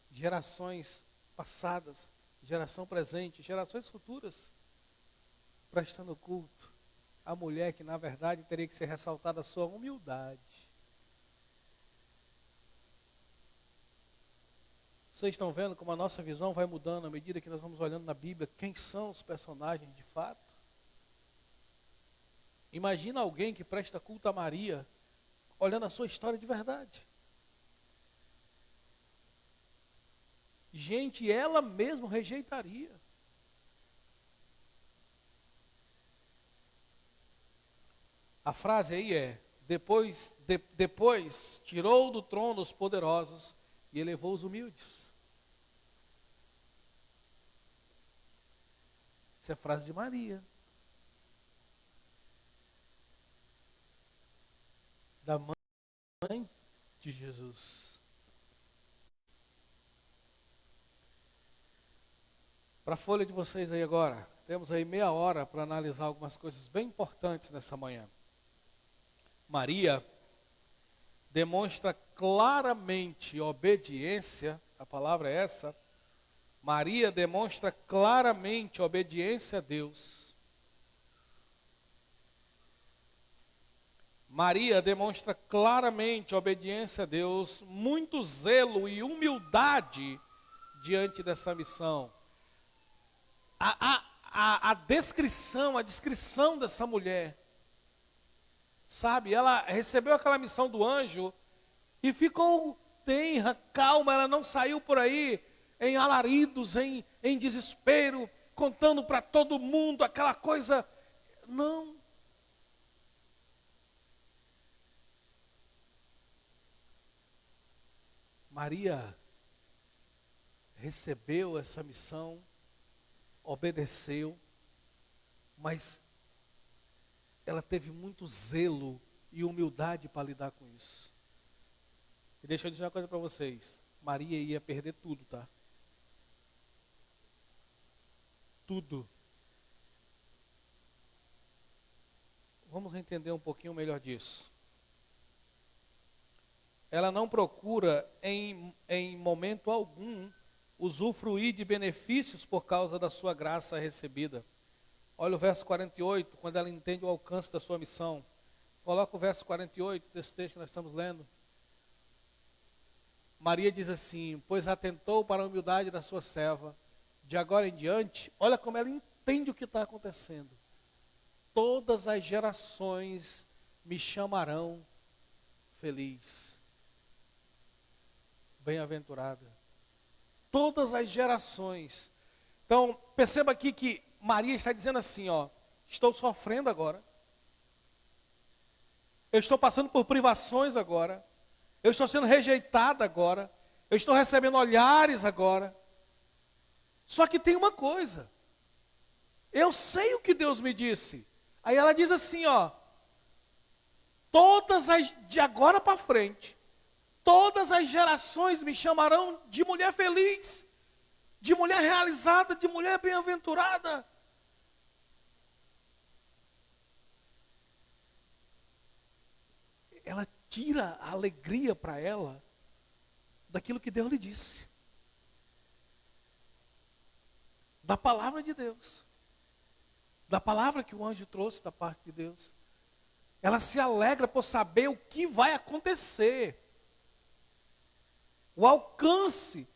Gerações passadas, geração presente, gerações futuras, prestando culto à mulher que na verdade teria que ser ressaltada a sua humildade. Vocês estão vendo como a nossa visão vai mudando à medida que nós vamos olhando na Bíblia quem são os personagens de fato? Imagina alguém que presta culto a Maria, olhando a sua história de verdade. Gente, ela mesma rejeitaria. A frase aí é, depois tirou do trono os poderosos e elevou os humildes. Essa é a frase de Maria. Da mãe de Jesus. Para a folha de vocês aí agora, temos aí meia hora para analisar algumas coisas bem importantes nessa manhã. Maria demonstra claramente obediência, a palavra é essa. Maria demonstra claramente obediência a Deus. Maria demonstra claramente obediência a Deus, muito zelo e humildade diante dessa missão. A descrição dessa mulher, sabe, ela recebeu aquela missão do anjo e ficou tenra, calma, ela não saiu por aí em alaridos, em desespero, contando para todo mundo aquela coisa, não. Maria recebeu essa missão, obedeceu, mas ela teve muito zelo e humildade para lidar com isso. E deixa eu dizer uma coisa para vocês, Maria ia perder tudo, tá? Tudo. Vamos entender um pouquinho melhor disso. Ela não procura em momento algum usufruir de benefícios por causa da sua graça recebida. Olha o verso 48, quando ela entende o alcance da sua missão. Coloca o verso 48 desse texto que nós estamos lendo. Maria diz assim: pois atentou para a humildade da sua serva. De agora em diante, olha como ela entende o que está acontecendo. Todas as gerações me chamarão feliz, bem-aventurada. Todas as gerações. Então, perceba aqui que Maria está dizendo assim, ó: estou sofrendo agora. Eu estou passando por privações agora. Eu estou sendo rejeitada agora. Eu estou recebendo olhares agora. Só que tem uma coisa. Eu sei o que Deus me disse. Aí ela diz assim, ó: de agora para frente, todas as gerações me chamarão de mulher feliz, de mulher realizada, de mulher bem-aventurada. Ela tira a alegria para ela daquilo que Deus lhe disse, da palavra de Deus, da palavra que o anjo trouxe da parte de Deus. Ela se alegra por saber o que vai acontecer, o alcance.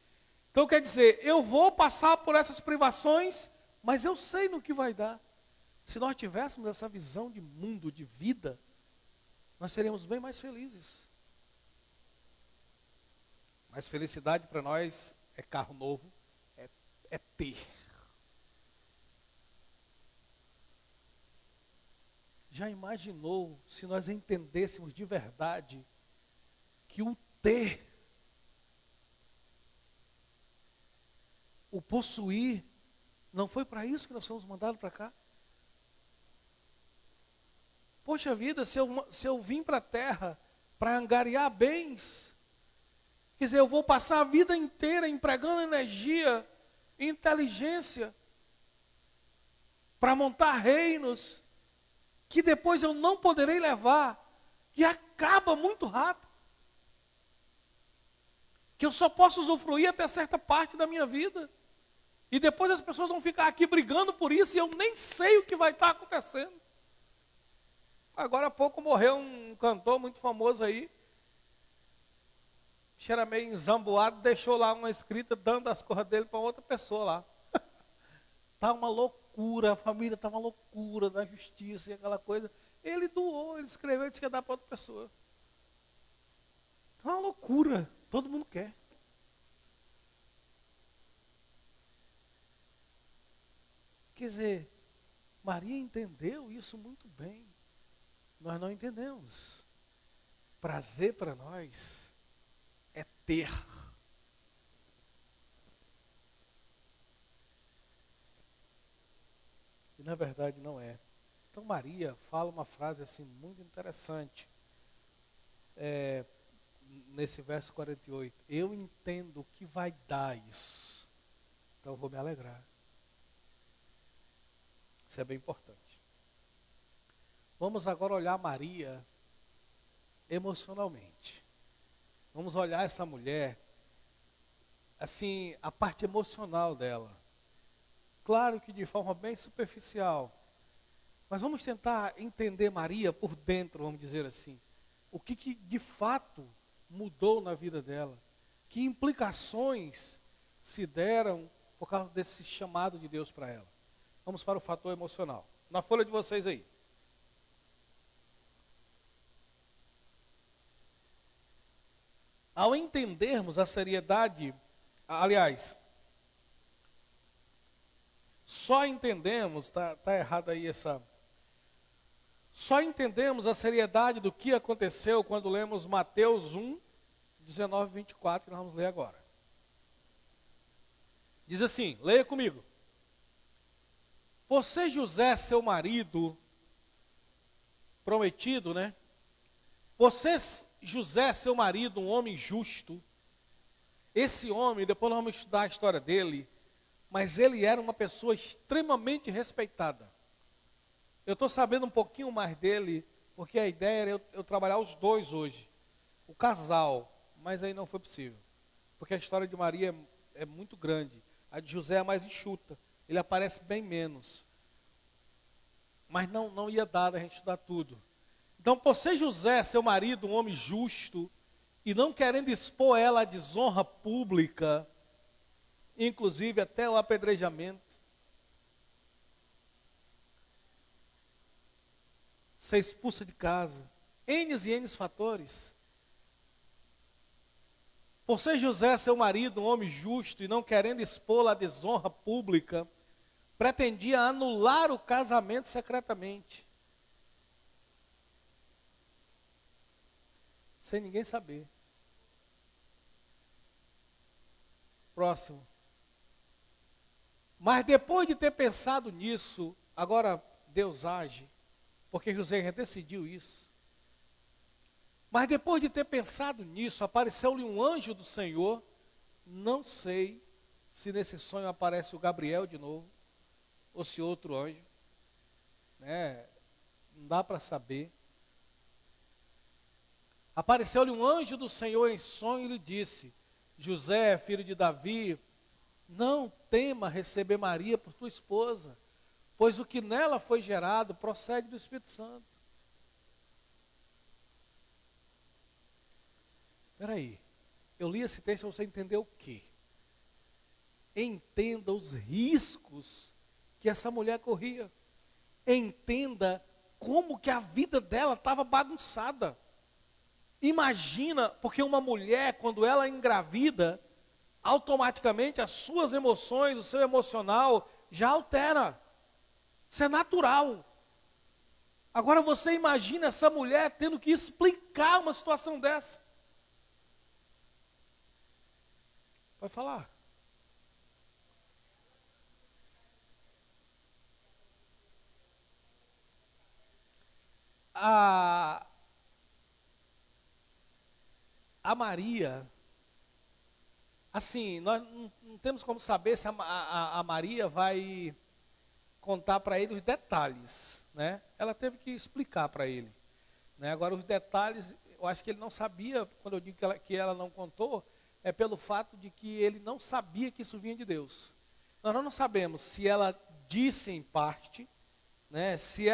Então quer dizer, eu vou passar por essas privações, mas eu sei no que vai dar. Se nós tivéssemos essa visão de mundo, de vida, nós seríamos bem mais felizes. Mas felicidade para nós é carro novo, é ter. Já imaginou se nós entendêssemos de verdade que o ter, o possuir, não foi para isso que nós fomos mandados para cá? Poxa vida, se eu vim para a terra para angariar bens, quer dizer, eu vou passar a vida inteira empregando energia, inteligência, para montar reinos, que depois eu não poderei levar, e acaba muito rápido. Que eu só posso usufruir até certa parte da minha vida. E depois as pessoas vão ficar aqui brigando por isso, e eu nem sei o que vai estar acontecendo. Agora há pouco morreu um cantor muito famoso aí, era meio enzamboado, deixou lá uma escrita dando as cores dele para outra pessoa lá. Está uma loucura, a família está uma loucura da justiça e aquela coisa. Ele doou, ele escreveu e disse que ia dar para outra pessoa. É uma loucura, todo mundo quer. Quer dizer, Maria entendeu isso muito bem. Nós não entendemos. Prazer para nós é ter. E na verdade não é. Então Maria fala uma frase assim muito interessante. Nesse verso 48. Eu entendo o que vai dar isso. Então eu vou me alegrar. Isso é bem importante. Vamos agora olhar Maria emocionalmente. Vamos olhar essa mulher, assim, a parte emocional dela. Claro que de forma bem superficial. Mas vamos tentar entender Maria por dentro, vamos dizer assim. O que de fato mudou na vida dela. Que implicações se deram por causa desse chamado de Deus para ela. Vamos para o fator emocional. Na folha de vocês aí. Ao entendermos a seriedade, aliás, só entendemos, tá errado aí essa. Só entendemos a seriedade do que aconteceu quando lemos Mateus 1, 19 e 24, que nós vamos ler agora. Diz assim, leia comigo. Você, José, seu marido prometido, né? Você, José, seu marido, um homem justo. Esse homem, depois nós vamos estudar a história dele, mas ele era uma pessoa extremamente respeitada. Eu estou sabendo um pouquinho mais dele, porque a ideia era eu trabalhar os dois hoje. O casal, mas aí não foi possível. Porque a história de Maria é muito grande. A de José é mais enxuta. Ele aparece bem menos. Mas não ia dar a gente estudar tudo. Então, por ser José, seu marido, um homem justo, e não querendo expor ela à desonra pública, inclusive até o apedrejamento, ser expulsa de casa, N e N fatores. Por ser José, seu marido, um homem justo, e não querendo expô-la à desonra pública, pretendia anular o casamento secretamente, sem ninguém saber. Próximo. Mas depois de ter pensado nisso, agora Deus age, porque José já decidiu isso. Mas depois de ter pensado nisso, apareceu-lhe um anjo do Senhor. Não sei se nesse sonho aparece o Gabriel de novo, ou se outro anjo, né? Não dá para saber. Apareceu-lhe um anjo do Senhor em sonho e lhe disse: José, filho de Davi, não tema receber Maria por tua esposa, pois o que nela foi gerado procede do Espírito Santo. Espera aí, eu li esse texto para você entender o quê? Entenda os riscos que essa mulher corria. Entenda como que a vida dela estava bagunçada. Imagina, porque uma mulher, quando ela engravida, automaticamente as suas emoções, o seu emocional já altera. Isso é natural. Agora você imagina essa mulher tendo que explicar uma situação dessa. Pode falar. A Maria, assim, nós não temos como saber se a Maria vai contar para ele os detalhes, né? Ela teve que explicar para ele, né? Agora os detalhes, eu acho que ele não sabia, quando eu digo que ela não contou, é pelo fato de que ele não sabia que isso vinha de Deus. Nós não sabemos se ela disse em parte, né? Se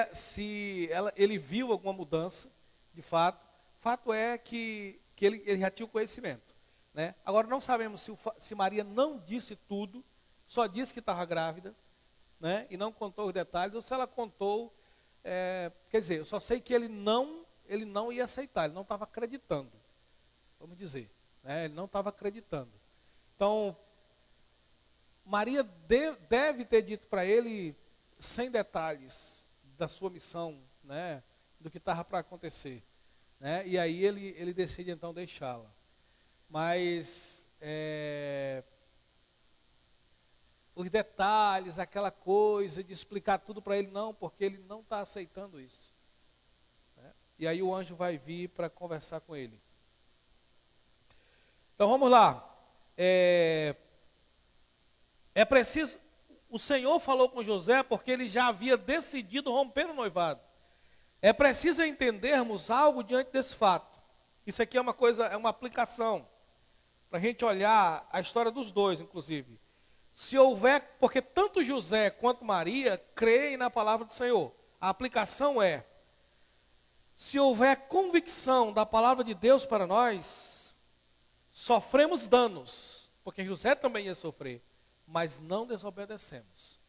ele viu alguma mudança, de fato. Fato é que ele já tinha o conhecimento, né? Agora não sabemos se Maria não disse tudo, só disse que estava grávida, né? E não contou os detalhes, ou se ela contou, quer dizer, eu só sei que ele não ia aceitar, ele não estava acreditando, vamos dizer, né? Ele não estava acreditando. Então, Maria deve ter dito para ele, sem detalhes, da sua missão, né? Do que estava para acontecer. Né? E aí ele decide então deixá-la. Mas os detalhes, aquela coisa de explicar tudo para ele, não, porque ele não está aceitando isso. Né? E aí o anjo vai vir para conversar com ele. Então vamos lá. É preciso, o Senhor falou com José porque ele já havia decidido romper o noivado. É preciso entendermos algo diante desse fato. Isso aqui é uma aplicação, para a gente olhar a história dos dois, inclusive. Se houver, porque tanto José quanto Maria creem na palavra do Senhor. A aplicação é, se houver convicção da palavra de Deus para nós, sofremos danos, porque José também ia sofrer, mas não desobedecemos.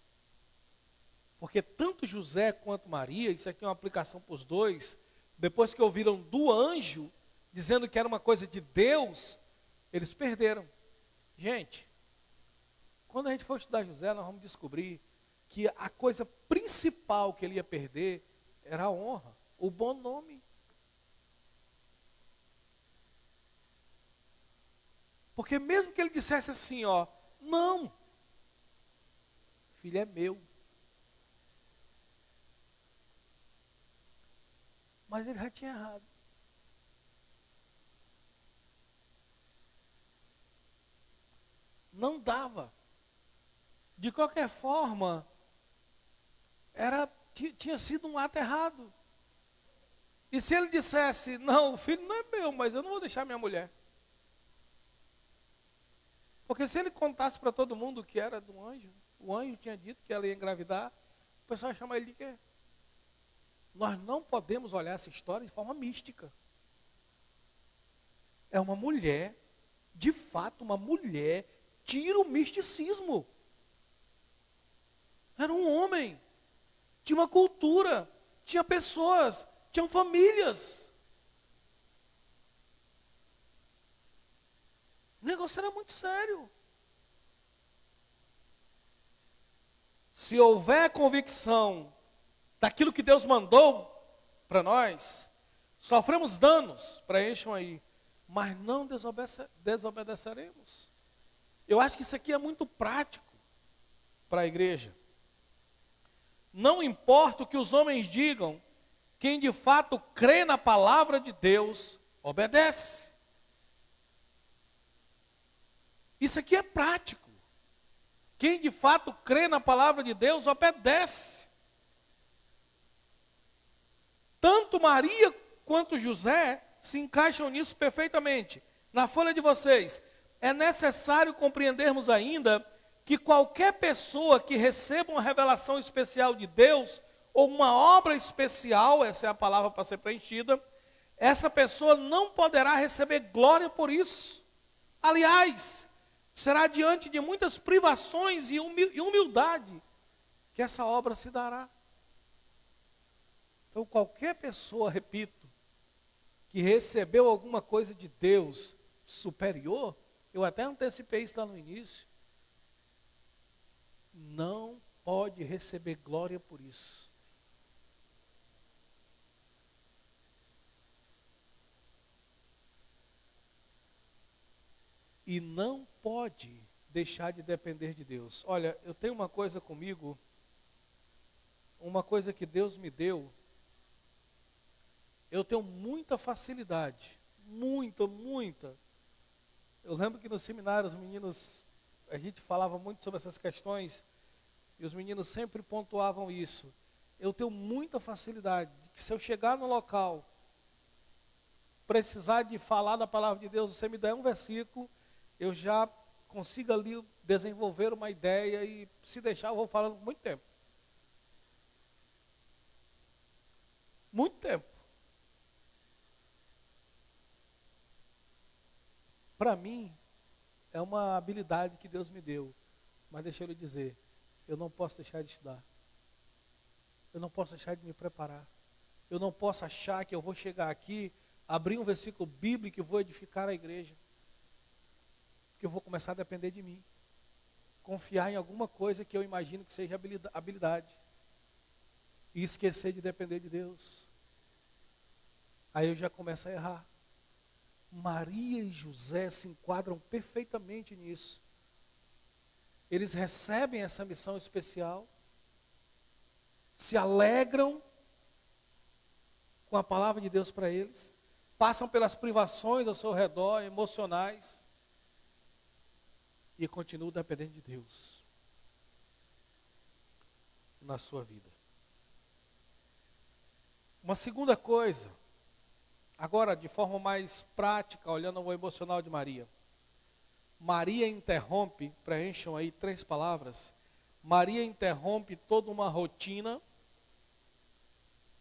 Porque tanto José quanto Maria, isso aqui é uma aplicação para os dois, depois que ouviram do anjo, dizendo que era uma coisa de Deus, eles perderam. Gente, quando a gente for estudar José, nós vamos descobrir que a coisa principal que ele ia perder era a honra, o bom nome. Porque mesmo que ele dissesse assim, ó, não, filho é meu. Mas ele já tinha errado. Não dava. De qualquer forma, tinha sido um ato errado. E se ele dissesse, não, o filho não é meu, mas eu não vou deixar minha mulher. Porque se ele contasse para todo mundo que era do anjo, o anjo tinha dito que ela ia engravidar, o pessoal ia chamar ele de quê? Nós não podemos olhar essa história de forma mística. é uma mulher, de fato, uma mulher, tira o misticismo. Era um homem, tinha uma cultura, tinha pessoas, tinham famílias. O negócio era muito sério. Se houver convicção daquilo que Deus mandou para nós, sofremos danos, preencham aí, mas não desobedeceremos. Eu acho que isso aqui é muito prático para a igreja. Não importa o que os homens digam, quem de fato crê na palavra de Deus, obedece. Isso aqui é prático. Quem de fato crê na palavra de Deus, obedece. Tanto Maria quanto José se encaixam nisso perfeitamente. Na folha de vocês, é necessário compreendermos ainda que qualquer pessoa que receba uma revelação especial de Deus, ou uma obra especial, essa é a palavra para ser preenchida, essa pessoa não poderá receber glória por isso. Aliás, será diante de muitas privações e humildade que essa obra se dará. Então, qualquer pessoa, repito, que recebeu alguma coisa de Deus superior, eu até antecipei isso lá no início, não pode receber glória por isso. E não pode deixar de depender de Deus. Olha, eu tenho uma coisa comigo, uma coisa que Deus me deu. Eu tenho muita facilidade, muita. Eu lembro que no seminário os meninos, a gente falava muito sobre essas questões, e os meninos sempre pontuavam isso. Eu tenho muita facilidade, de que se eu chegar no local, precisar de falar da palavra de Deus, você me der um versículo, eu já consigo ali desenvolver uma ideia, e se deixar eu vou falando muito tempo. Muito tempo. Para mim, é uma habilidade que Deus me deu. Mas deixa eu lhe dizer, eu não posso deixar de estudar. Eu não posso deixar de me preparar. Eu não posso achar que eu vou chegar aqui, abrir um versículo bíblico e vou edificar a igreja. Porque eu vou começar a depender de mim. Confiar em alguma coisa que eu imagino que seja habilidade. E esquecer de depender de Deus. Aí eu já começo a errar. Maria e José se enquadram perfeitamente nisso. Eles recebem essa missão especial, se alegram com a palavra de Deus para eles, passam pelas privações ao seu redor, emocionais, e continuam dependendo de Deus na sua vida. Uma segunda coisa, agora, de forma mais prática, olhando ao emocional de Maria. Maria interrompe, preencham aí 3 palavras. Maria interrompe toda uma rotina,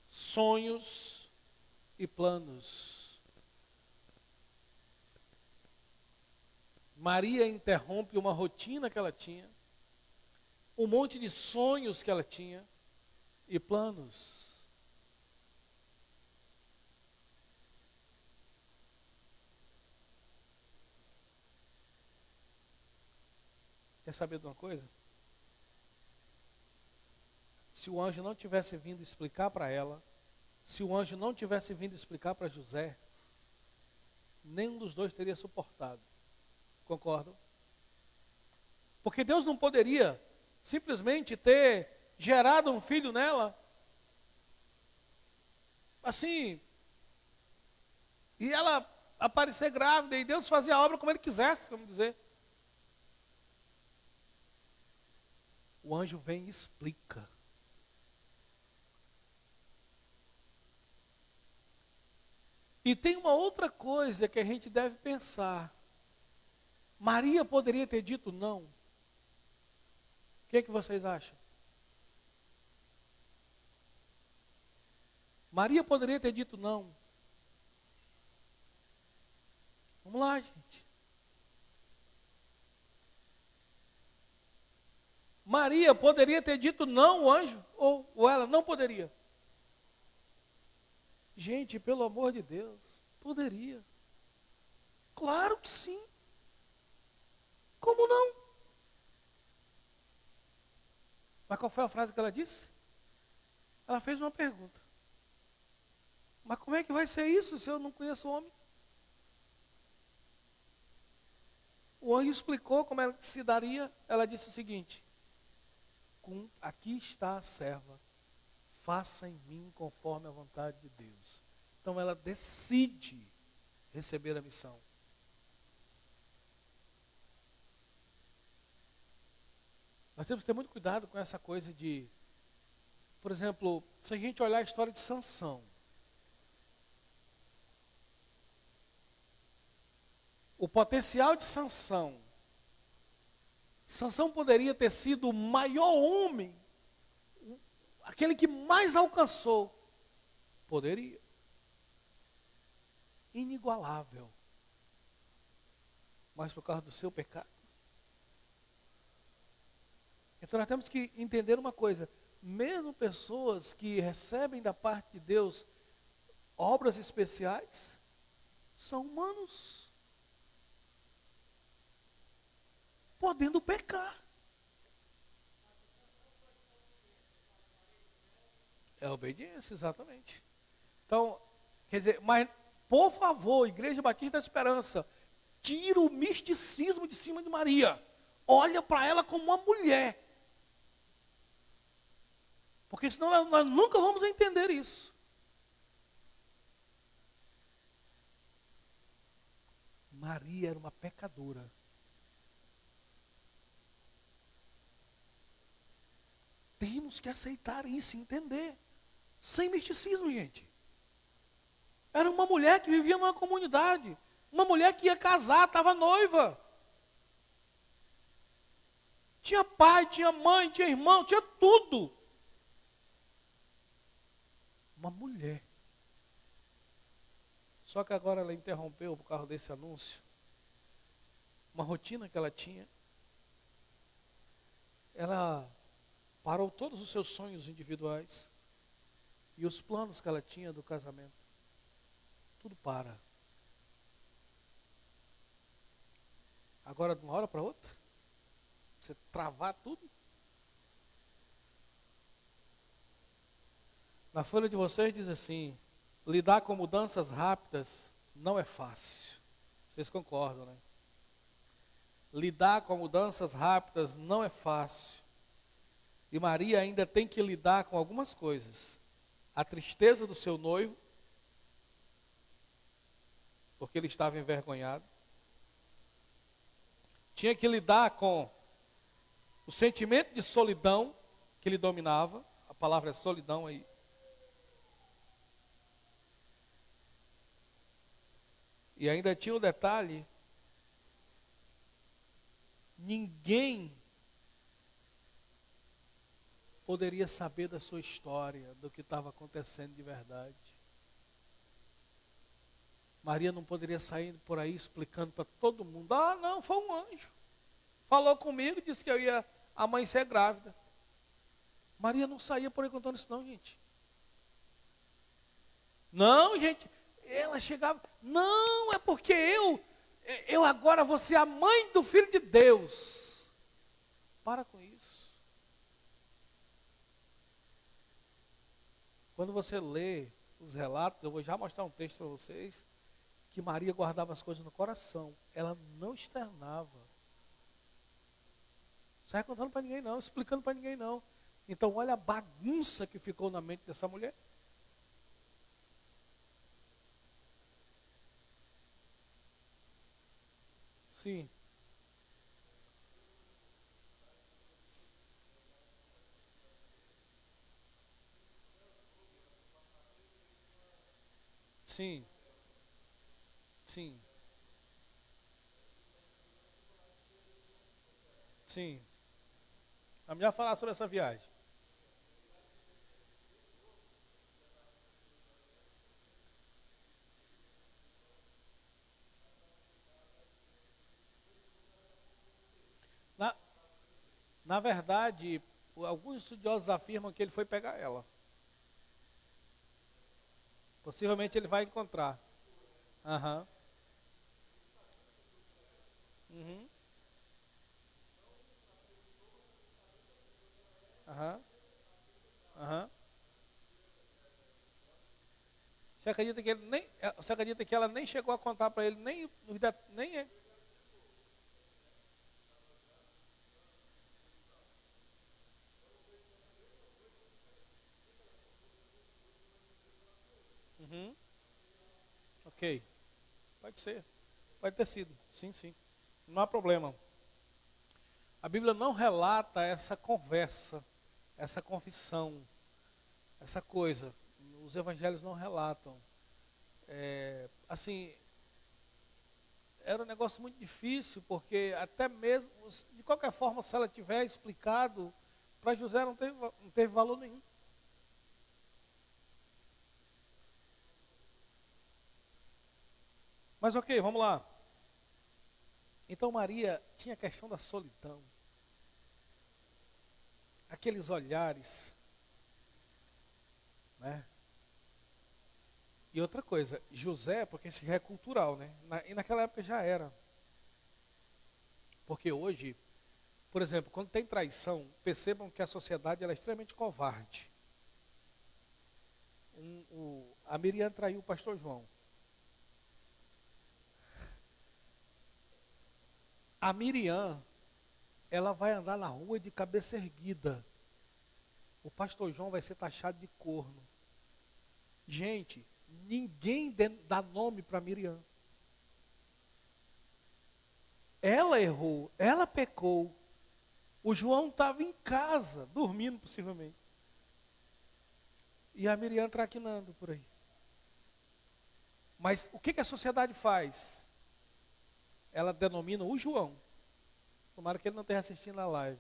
sonhos e planos. Maria interrompe uma rotina que ela tinha, um monte de sonhos que ela tinha e planos. Quer saber de uma coisa? Se o anjo não tivesse vindo explicar para ela, se o anjo não tivesse vindo explicar para José, nenhum dos dois teria suportado. Concordam? Porque Deus não poderia simplesmente ter gerado um filho nela, assim, e ela aparecer grávida, e Deus fazia a obra como Ele quisesse, vamos dizer. O anjo vem e explica. E tem uma outra coisa que a gente deve pensar. Maria poderia ter dito não. O que é que vocês acham? Maria poderia ter dito não. Vamos lá, gente. Maria poderia ter dito não, o anjo, ou ela não poderia? Gente, pelo amor de Deus, poderia. Claro que sim. Como não? Mas qual foi a frase que ela disse? Ela fez uma pergunta. Mas como é que vai ser isso se eu não conheço o homem? O anjo explicou como ela se daria. Ela disse o seguinte: aqui está a serva, faça em mim conforme a vontade de Deus. Então ela decide receber a missão. Nós temos que ter muito cuidado com essa coisa de, por exemplo, se a gente olhar a história de Sansão, o potencial de Sansão poderia ter sido o maior homem, aquele que mais alcançou. Poderia. Inigualável. Mas por causa do seu pecado. Então nós temos que entender uma coisa. Mesmo pessoas que recebem da parte de Deus obras especiais, são humanos. Podendo pecar. É obediência, exatamente. Então, quer dizer, mas, por favor, Igreja Batista da Esperança, tira o misticismo de cima de Maria. Olha para ela como uma mulher. Porque senão nós nunca vamos entender isso. Maria era uma pecadora. Temos que aceitar isso, entender. Sem misticismo, gente. Era uma mulher que vivia numa comunidade. Uma mulher que ia casar, estava noiva. Tinha pai, tinha mãe, tinha irmão, tinha tudo. Uma mulher. Só que agora ela interrompeu por causa desse anúncio. Uma rotina que ela tinha. Ela parou todos os seus sonhos individuais. E os planos que ela tinha do casamento. Tudo para. Agora, de uma hora para outra, você travar tudo. Na folha de vocês diz assim: lidar com mudanças rápidas não é fácil. Vocês concordam, né? Lidar com mudanças rápidas não é fácil. E Maria ainda tem que lidar com algumas coisas. A tristeza do seu noivo, porque ele estava envergonhado. Tinha que lidar com o sentimento de solidão que lhe dominava. A palavra é solidão aí. E ainda tinha o detalhe: ninguém poderia saber da sua história, do que estava acontecendo de verdade. Maria não poderia sair por aí explicando para todo mundo: ah, não, foi um anjo. Falou comigo, disse que eu ia a mãe ser grávida. Maria não saía por aí contando isso não, gente. Não, gente, ela chegava: não, é porque eu agora vou ser a mãe do Filho de Deus. Para com isso. Quando você lê os relatos, eu vou já mostrar um texto para vocês, que Maria guardava as coisas no coração. Ela não externava. Não saia contando para ninguém não, explicando para ninguém não. Então olha a bagunça que ficou na mente dessa mulher. Sim. Sim. Sim. Sim. A melhor falar sobre essa viagem. Na verdade, alguns estudiosos afirmam que ele foi pegar ela. Possivelmente ele vai encontrar. Aham. Uhum. Aham. Aham. Você acredita que ela nem chegou a contar para ele, nem. Uhum. Ok. Pode ser. Pode ter sido. Sim, sim. Não há problema. A Bíblia não relata essa conversa, essa confissão, essa coisa. Os evangelhos não relatam. Assim, era um negócio muito difícil, porque até mesmo, de qualquer forma, se ela tiver explicado, para José não teve valor nenhum. Mas ok, vamos lá. Então Maria tinha a questão da solidão. Aqueles olhares, né? E outra coisa, José, porque isso é cultural, né? E naquela época já era. Porque hoje, por exemplo, quando tem traição, percebam que a sociedade ela é extremamente covarde. A Miriam traiu o pastor João. A Miriam, ela vai andar na rua de cabeça erguida. O pastor João vai ser taxado de corno. Gente, ninguém dá nome para Miriam. Ela errou, ela pecou. O João estava em casa, dormindo possivelmente. E a Miriam traquinando por aí. Mas o que a sociedade faz? Ela denomina o João. Tomara que ele não esteja assistindo a live.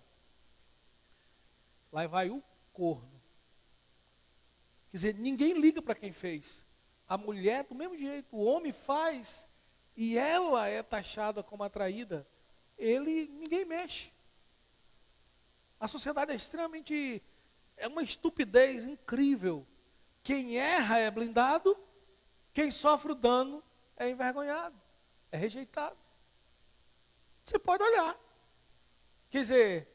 Lá vai o corno. Quer dizer, ninguém liga para quem fez. A mulher, do mesmo jeito, o homem faz e ela é taxada como atraída. Ninguém mexe. A sociedade é extremamente, é uma estupidez incrível. Quem erra é blindado, quem sofre o dano é envergonhado, é rejeitado. Você pode olhar. Quer dizer,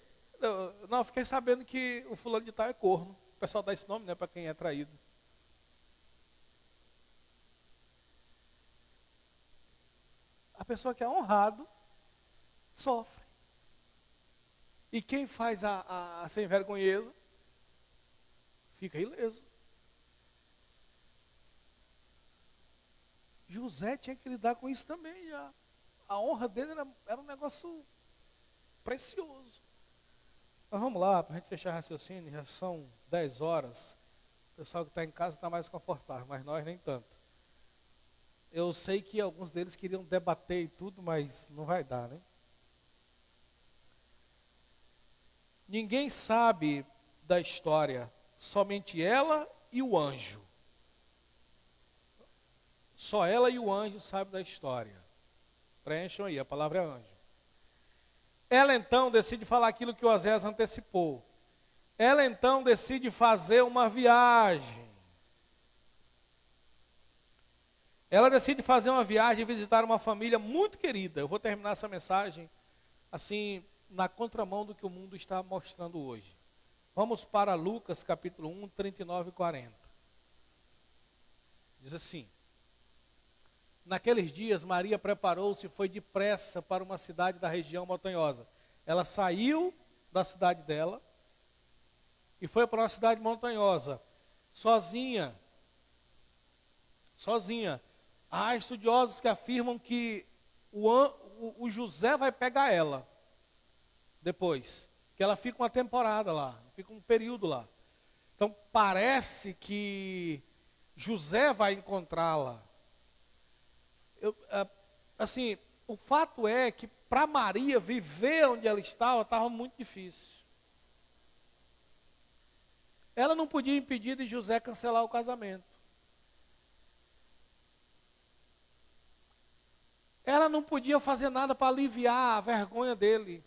não, fiquei sabendo que o fulano de tal é corno. O pessoal dá esse nome, né, para quem é traído. A pessoa que é honrado sofre. E quem faz a sem vergonheza fica ileso. José tinha que lidar com isso também já. A honra dele era um negócio precioso. Mas vamos lá, para a gente fechar o raciocínio, já são 10 horas. O pessoal que está em casa está mais confortável, mas nós nem tanto. Eu sei que alguns deles queriam debater e tudo, mas não vai dar, né? Ninguém sabe da história, somente ela e o anjo. Só ela e o anjo sabem da história. Preencham aí, a palavra é anjo. Ela então decide falar aquilo que o Osés antecipou. Ela então decide fazer uma viagem. Ela decide fazer uma viagem e visitar uma família muito querida. Eu vou terminar essa mensagem assim, na contramão do que o mundo está mostrando hoje. Vamos para Lucas capítulo 1, 39 e 40. Diz assim: naqueles dias, Maria preparou-se e foi depressa para uma cidade da região montanhosa. Ela saiu da cidade dela e foi para uma cidade montanhosa, sozinha. Sozinha. Há estudiosos que afirmam que o José vai pegar ela depois, que ela fica uma temporada lá, fica um período lá. Então parece que José vai encontrá-la. Assim, o fato é que para Maria viver onde ela estava muito difícil. Ela não podia impedir de José cancelar o casamento. Ela não podia fazer nada para aliviar a vergonha dele.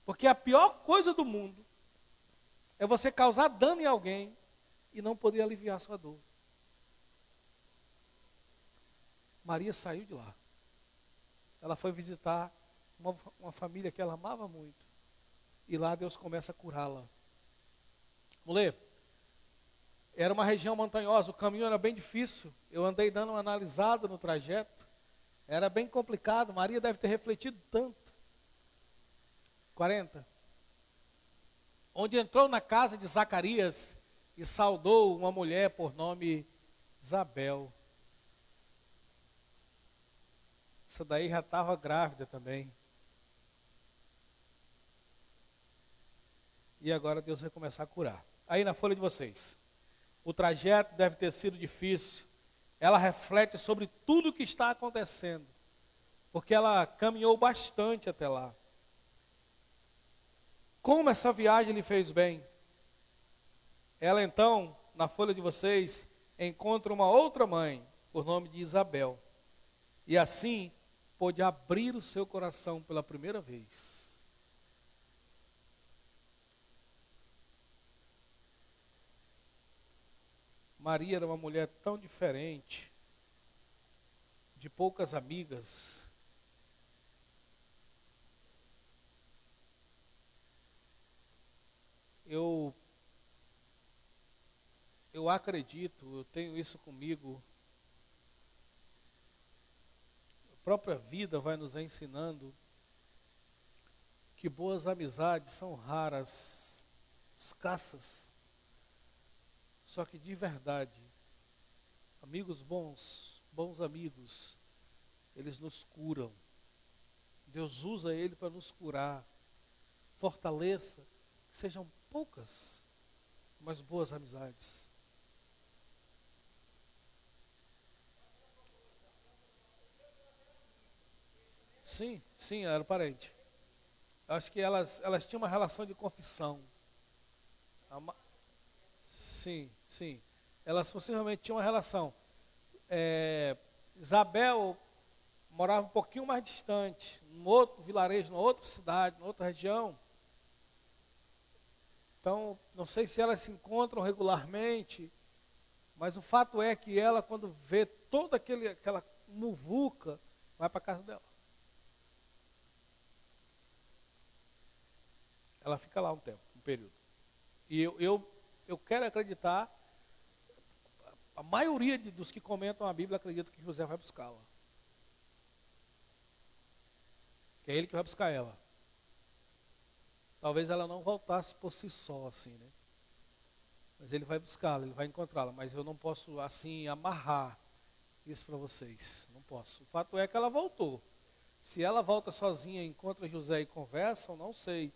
Porque a pior coisa do mundo é você causar dano em alguém e não poder aliviar a sua dor. Maria saiu de lá. Ela foi visitar uma família que ela amava muito. E lá Deus começa a curá-la. Vamos ler? Era uma região montanhosa, o caminho era bem difícil. Eu andei dando uma analisada no trajeto. Era bem complicado. Maria deve ter refletido tanto. 40. Onde entrou na casa de Zacarias e saudou uma mulher por nome Isabel. Essa daí já estava grávida também. E agora Deus vai começar a curar. Aí na folha de vocês. O trajeto deve ter sido difícil. Ela reflete sobre tudo o que está acontecendo. Porque ela caminhou bastante até lá. Como essa viagem lhe fez bem? Ela então, na folha de vocês, encontra uma outra mãe, por nome de Isabel. E assim, pôde abrir o seu coração pela primeira vez. Maria era uma mulher tão diferente, de poucas amigas. Eu acredito, eu tenho isso comigo. A própria vida vai nos ensinando que boas amizades são raras, escassas. Só que de verdade, amigos bons, bons amigos, eles nos curam. Deus usa ele para nos curar. Fortaleça, que sejam poucas, mas boas amizades. Sim, era parente. Acho que elas tinham uma relação de confissão. Sim. Elas possivelmente tinham uma relação. Isabel morava um pouquinho mais distante, num outro vilarejo, numa outra cidade, numa outra região. Então, não sei se elas se encontram regularmente, mas o fato é que ela, quando vê toda aquela muvuca, vai para a casa dela. Ela fica lá um tempo, um período. E eu quero acreditar, a maioria dos que comentam a Bíblia acredita que José vai buscá-la. Que é ele que vai buscar ela. Talvez ela não voltasse por si só, assim, né? Mas ele vai buscá-la, ele vai encontrá-la. Mas eu não posso, assim, amarrar isso para vocês. Não posso. O fato é que ela voltou. Se ela volta sozinha, encontra José e conversam, não sei.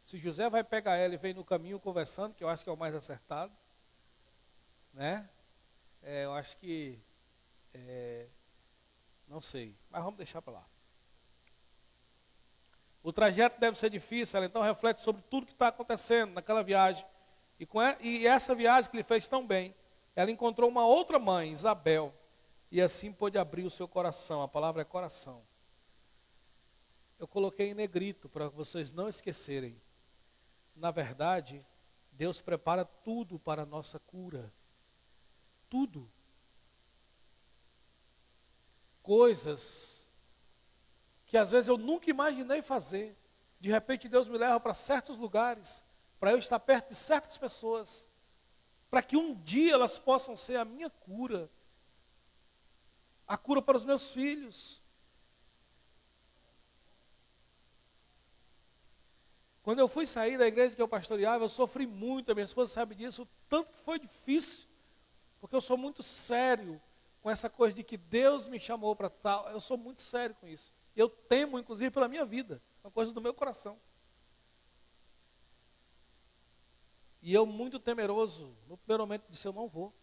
Se José vai pegar ela e vem no caminho conversando, que eu acho que é o mais acertado, né? Eu acho que, não sei, mas vamos deixar para lá. O trajeto deve ser difícil, ela então reflete sobre tudo que está acontecendo naquela viagem. E essa viagem que ele fez tão bem, ela encontrou uma outra mãe, Isabel, e assim pôde abrir o seu coração. A palavra é coração. Eu coloquei em negrito para vocês não esquecerem. Na verdade, Deus prepara tudo para a nossa cura. Tudo. Coisas que às vezes eu nunca imaginei fazer. De repente Deus me leva para certos lugares, para eu estar perto de certas pessoas, para que um dia elas possam ser a minha cura. A cura para os meus filhos. Quando eu fui sair da igreja que eu pastoreava, eu sofri muito, a minha esposa sabe disso, o tanto que foi difícil, porque eu sou muito sério com essa coisa de que Deus me chamou para tal, eu sou muito sério com isso. Eu temo, inclusive, pela minha vida, uma coisa do meu coração. E eu, muito temeroso, no primeiro momento disse, eu não vou.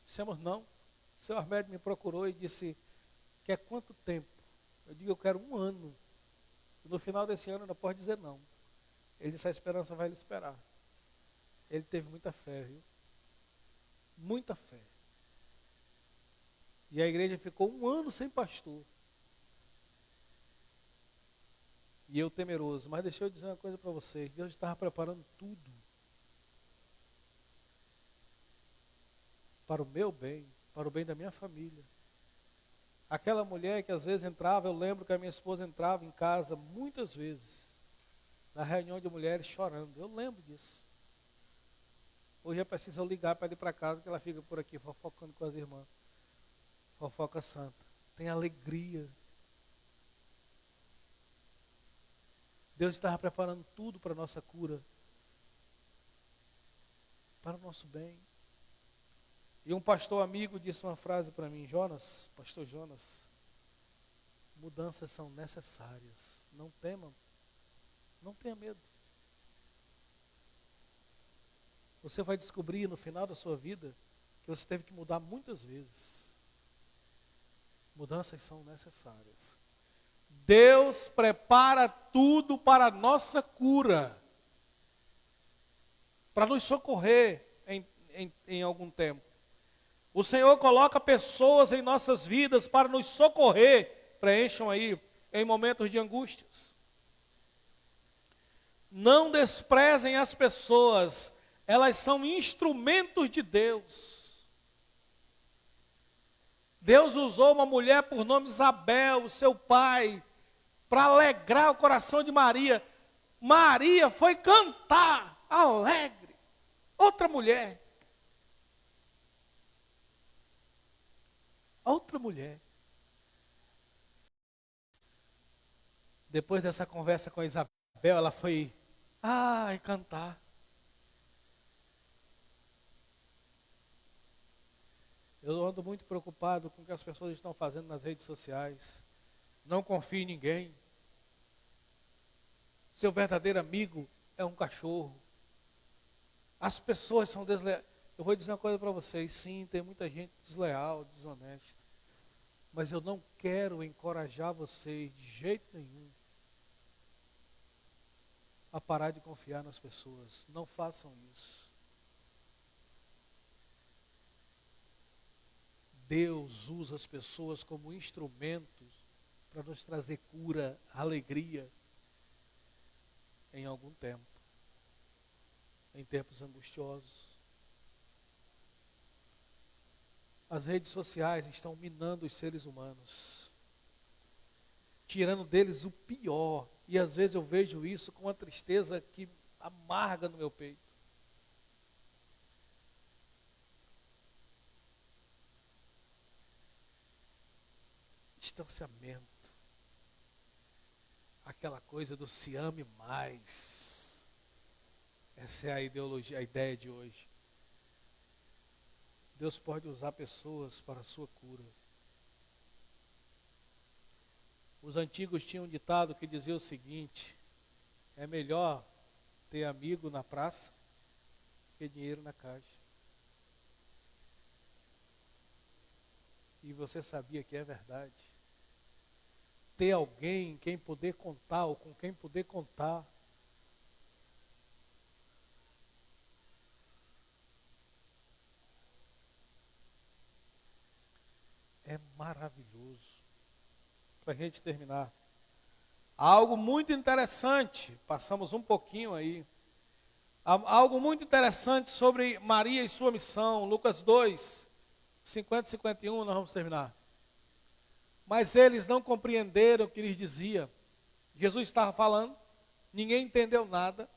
Dissemos não. O seu Armédio me procurou e disse, quer quanto tempo? Eu digo, eu quero 1 ano. E no final desse ano, ainda pode dizer não. Ele disse, a esperança vai lhe esperar. Ele teve muita fé, viu? Muita fé. E a igreja ficou 1 ano sem pastor. e eu temeroso. Mas deixa eu dizer uma coisa para vocês, Deus estava preparando tudo para o meu bem, para o bem da minha família. Aquela mulher que às vezes entrava, eu lembro que a minha esposa entrava em casa muitas vezes, na reunião de mulheres chorando, eu lembro disso. Hoje é preciso eu ligar para ir para casa, que ela fica por aqui fofocando com as irmãs. Fofoca santa. Tem alegria. Deus estava preparando tudo para a nossa cura, para o nosso bem. E um pastor amigo disse uma frase para mim, Jonas, pastor Jonas, mudanças são necessárias, não temam, não tenha medo. Você vai descobrir no final da sua vida que você teve que mudar muitas vezes. Mudanças são necessárias. Deus prepara tudo para a nossa cura, para nos socorrer em algum tempo. O Senhor coloca pessoas em nossas vidas para nos socorrer, preencham aí, em momentos de angústias. Não desprezem as pessoas, elas são instrumentos de Deus. Deus usou uma mulher por nome Isabel, seu pai, para alegrar o coração de Maria. Maria foi cantar, alegre. Outra mulher. Outra mulher. Depois dessa conversa com Isabel, ela foi, cantar. Eu ando muito preocupado com o que as pessoas estão fazendo nas redes sociais. Não confie em ninguém. Seu verdadeiro amigo é um cachorro. As pessoas são desleais. Eu vou dizer uma coisa para vocês, sim, tem muita gente desleal, desonesta. Mas eu não quero encorajar vocês de jeito nenhum a parar de confiar nas pessoas. Não façam isso. Deus usa as pessoas como instrumentos para nos trazer cura, alegria em algum tempo, em tempos angustiosos. As redes sociais estão minando os seres humanos, tirando deles o pior, e às vezes eu vejo isso com uma tristeza que amarga no meu peito. Distanciamento, aquela coisa do se ame mais. Essa é a ideologia, a ideia de hoje. Deus pode usar pessoas para a sua cura. Os antigos tinham um ditado que dizia o seguinte: é melhor ter amigo na praça que dinheiro na caixa. E você sabia que é verdade? Ter alguém em quem poder contar ou com quem poder contar. É maravilhoso. Para a gente terminar. Algo muito interessante, passamos um pouquinho aí. Algo muito interessante sobre Maria e sua missão. Lucas 2, 50 e 51, nós vamos terminar. Mas eles não compreenderam o que lhes dizia. Jesus estava falando, ninguém entendeu nada.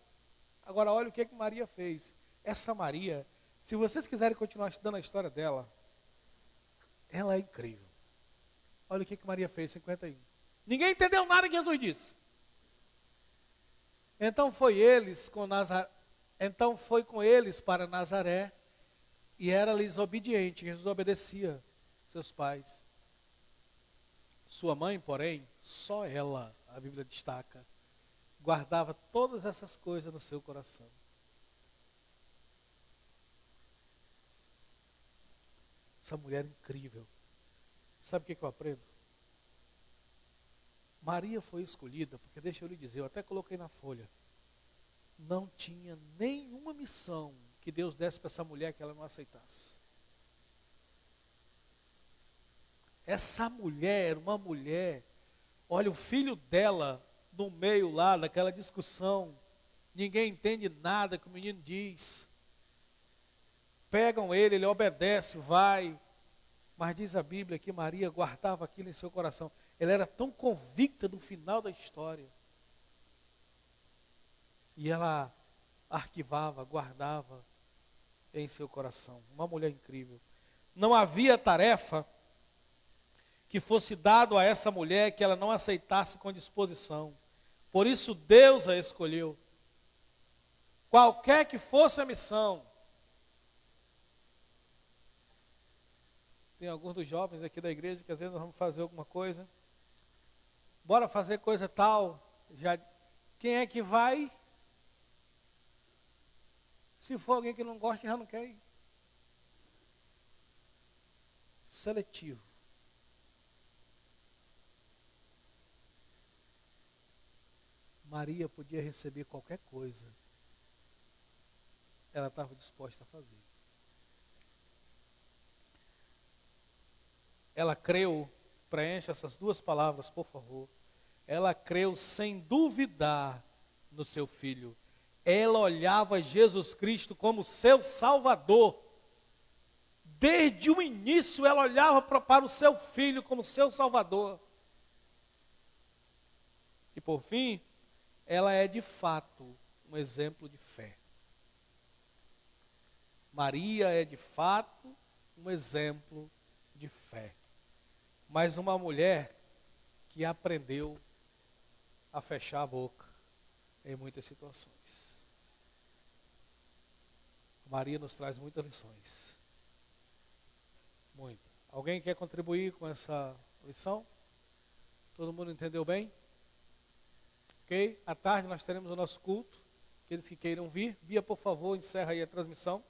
Agora olha o que Maria fez. Essa Maria, se vocês quiserem continuar estudando a história dela, ela é incrível. Olha o que Maria fez, 51. Ninguém entendeu nada que Jesus disse. Então foi com eles para Nazaré, e era-lhes obediente. Jesus obedecia seus pais. Sua mãe, porém, só ela, a Bíblia destaca, guardava todas essas coisas no seu coração. Essa mulher incrível. Sabe o que eu aprendo? Maria foi escolhida, porque deixa eu lhe dizer, eu até coloquei na folha, não tinha nenhuma missão que Deus desse para essa mulher que ela não aceitasse. Essa mulher era uma mulher, olha, o filho dela no meio lá daquela discussão. Ninguém entende nada que o menino diz. Pegam ele obedece, vai. Mas diz a Bíblia que Maria guardava aquilo em seu coração. Ela era tão convicta do final da história. E ela arquivava, guardava em seu coração. Uma mulher incrível. Não havia tarefa que fosse dado a essa mulher que ela não aceitasse com disposição. Por isso Deus a escolheu. Qualquer que fosse a missão. Tem alguns dos jovens aqui da igreja que às vezes nós vamos fazer alguma coisa. Bora fazer coisa tal. Já, quem é que vai? Se for alguém que não gosta, já não quer ir. Seletivo. Maria podia receber qualquer coisa. Ela estava disposta a fazer. Ela creu, preencha essas duas palavras, por favor. Ela creu sem duvidar no seu filho. Ela olhava Jesus Cristo como seu Salvador. Desde o início ela olhava para o seu filho como seu Salvador. E por fim, ela é de fato um exemplo de fé. Maria é de fato um exemplo de fé. Mas uma mulher que aprendeu a fechar a boca em muitas situações. Maria nos traz muitas lições. Muito. Alguém quer contribuir com essa lição? Todo mundo entendeu bem? Ok? À tarde nós teremos o nosso culto. Aqueles que queiram vir. Bia, por favor, encerra aí a transmissão.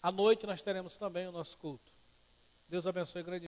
À noite nós teremos também o nosso culto. Deus abençoe grande.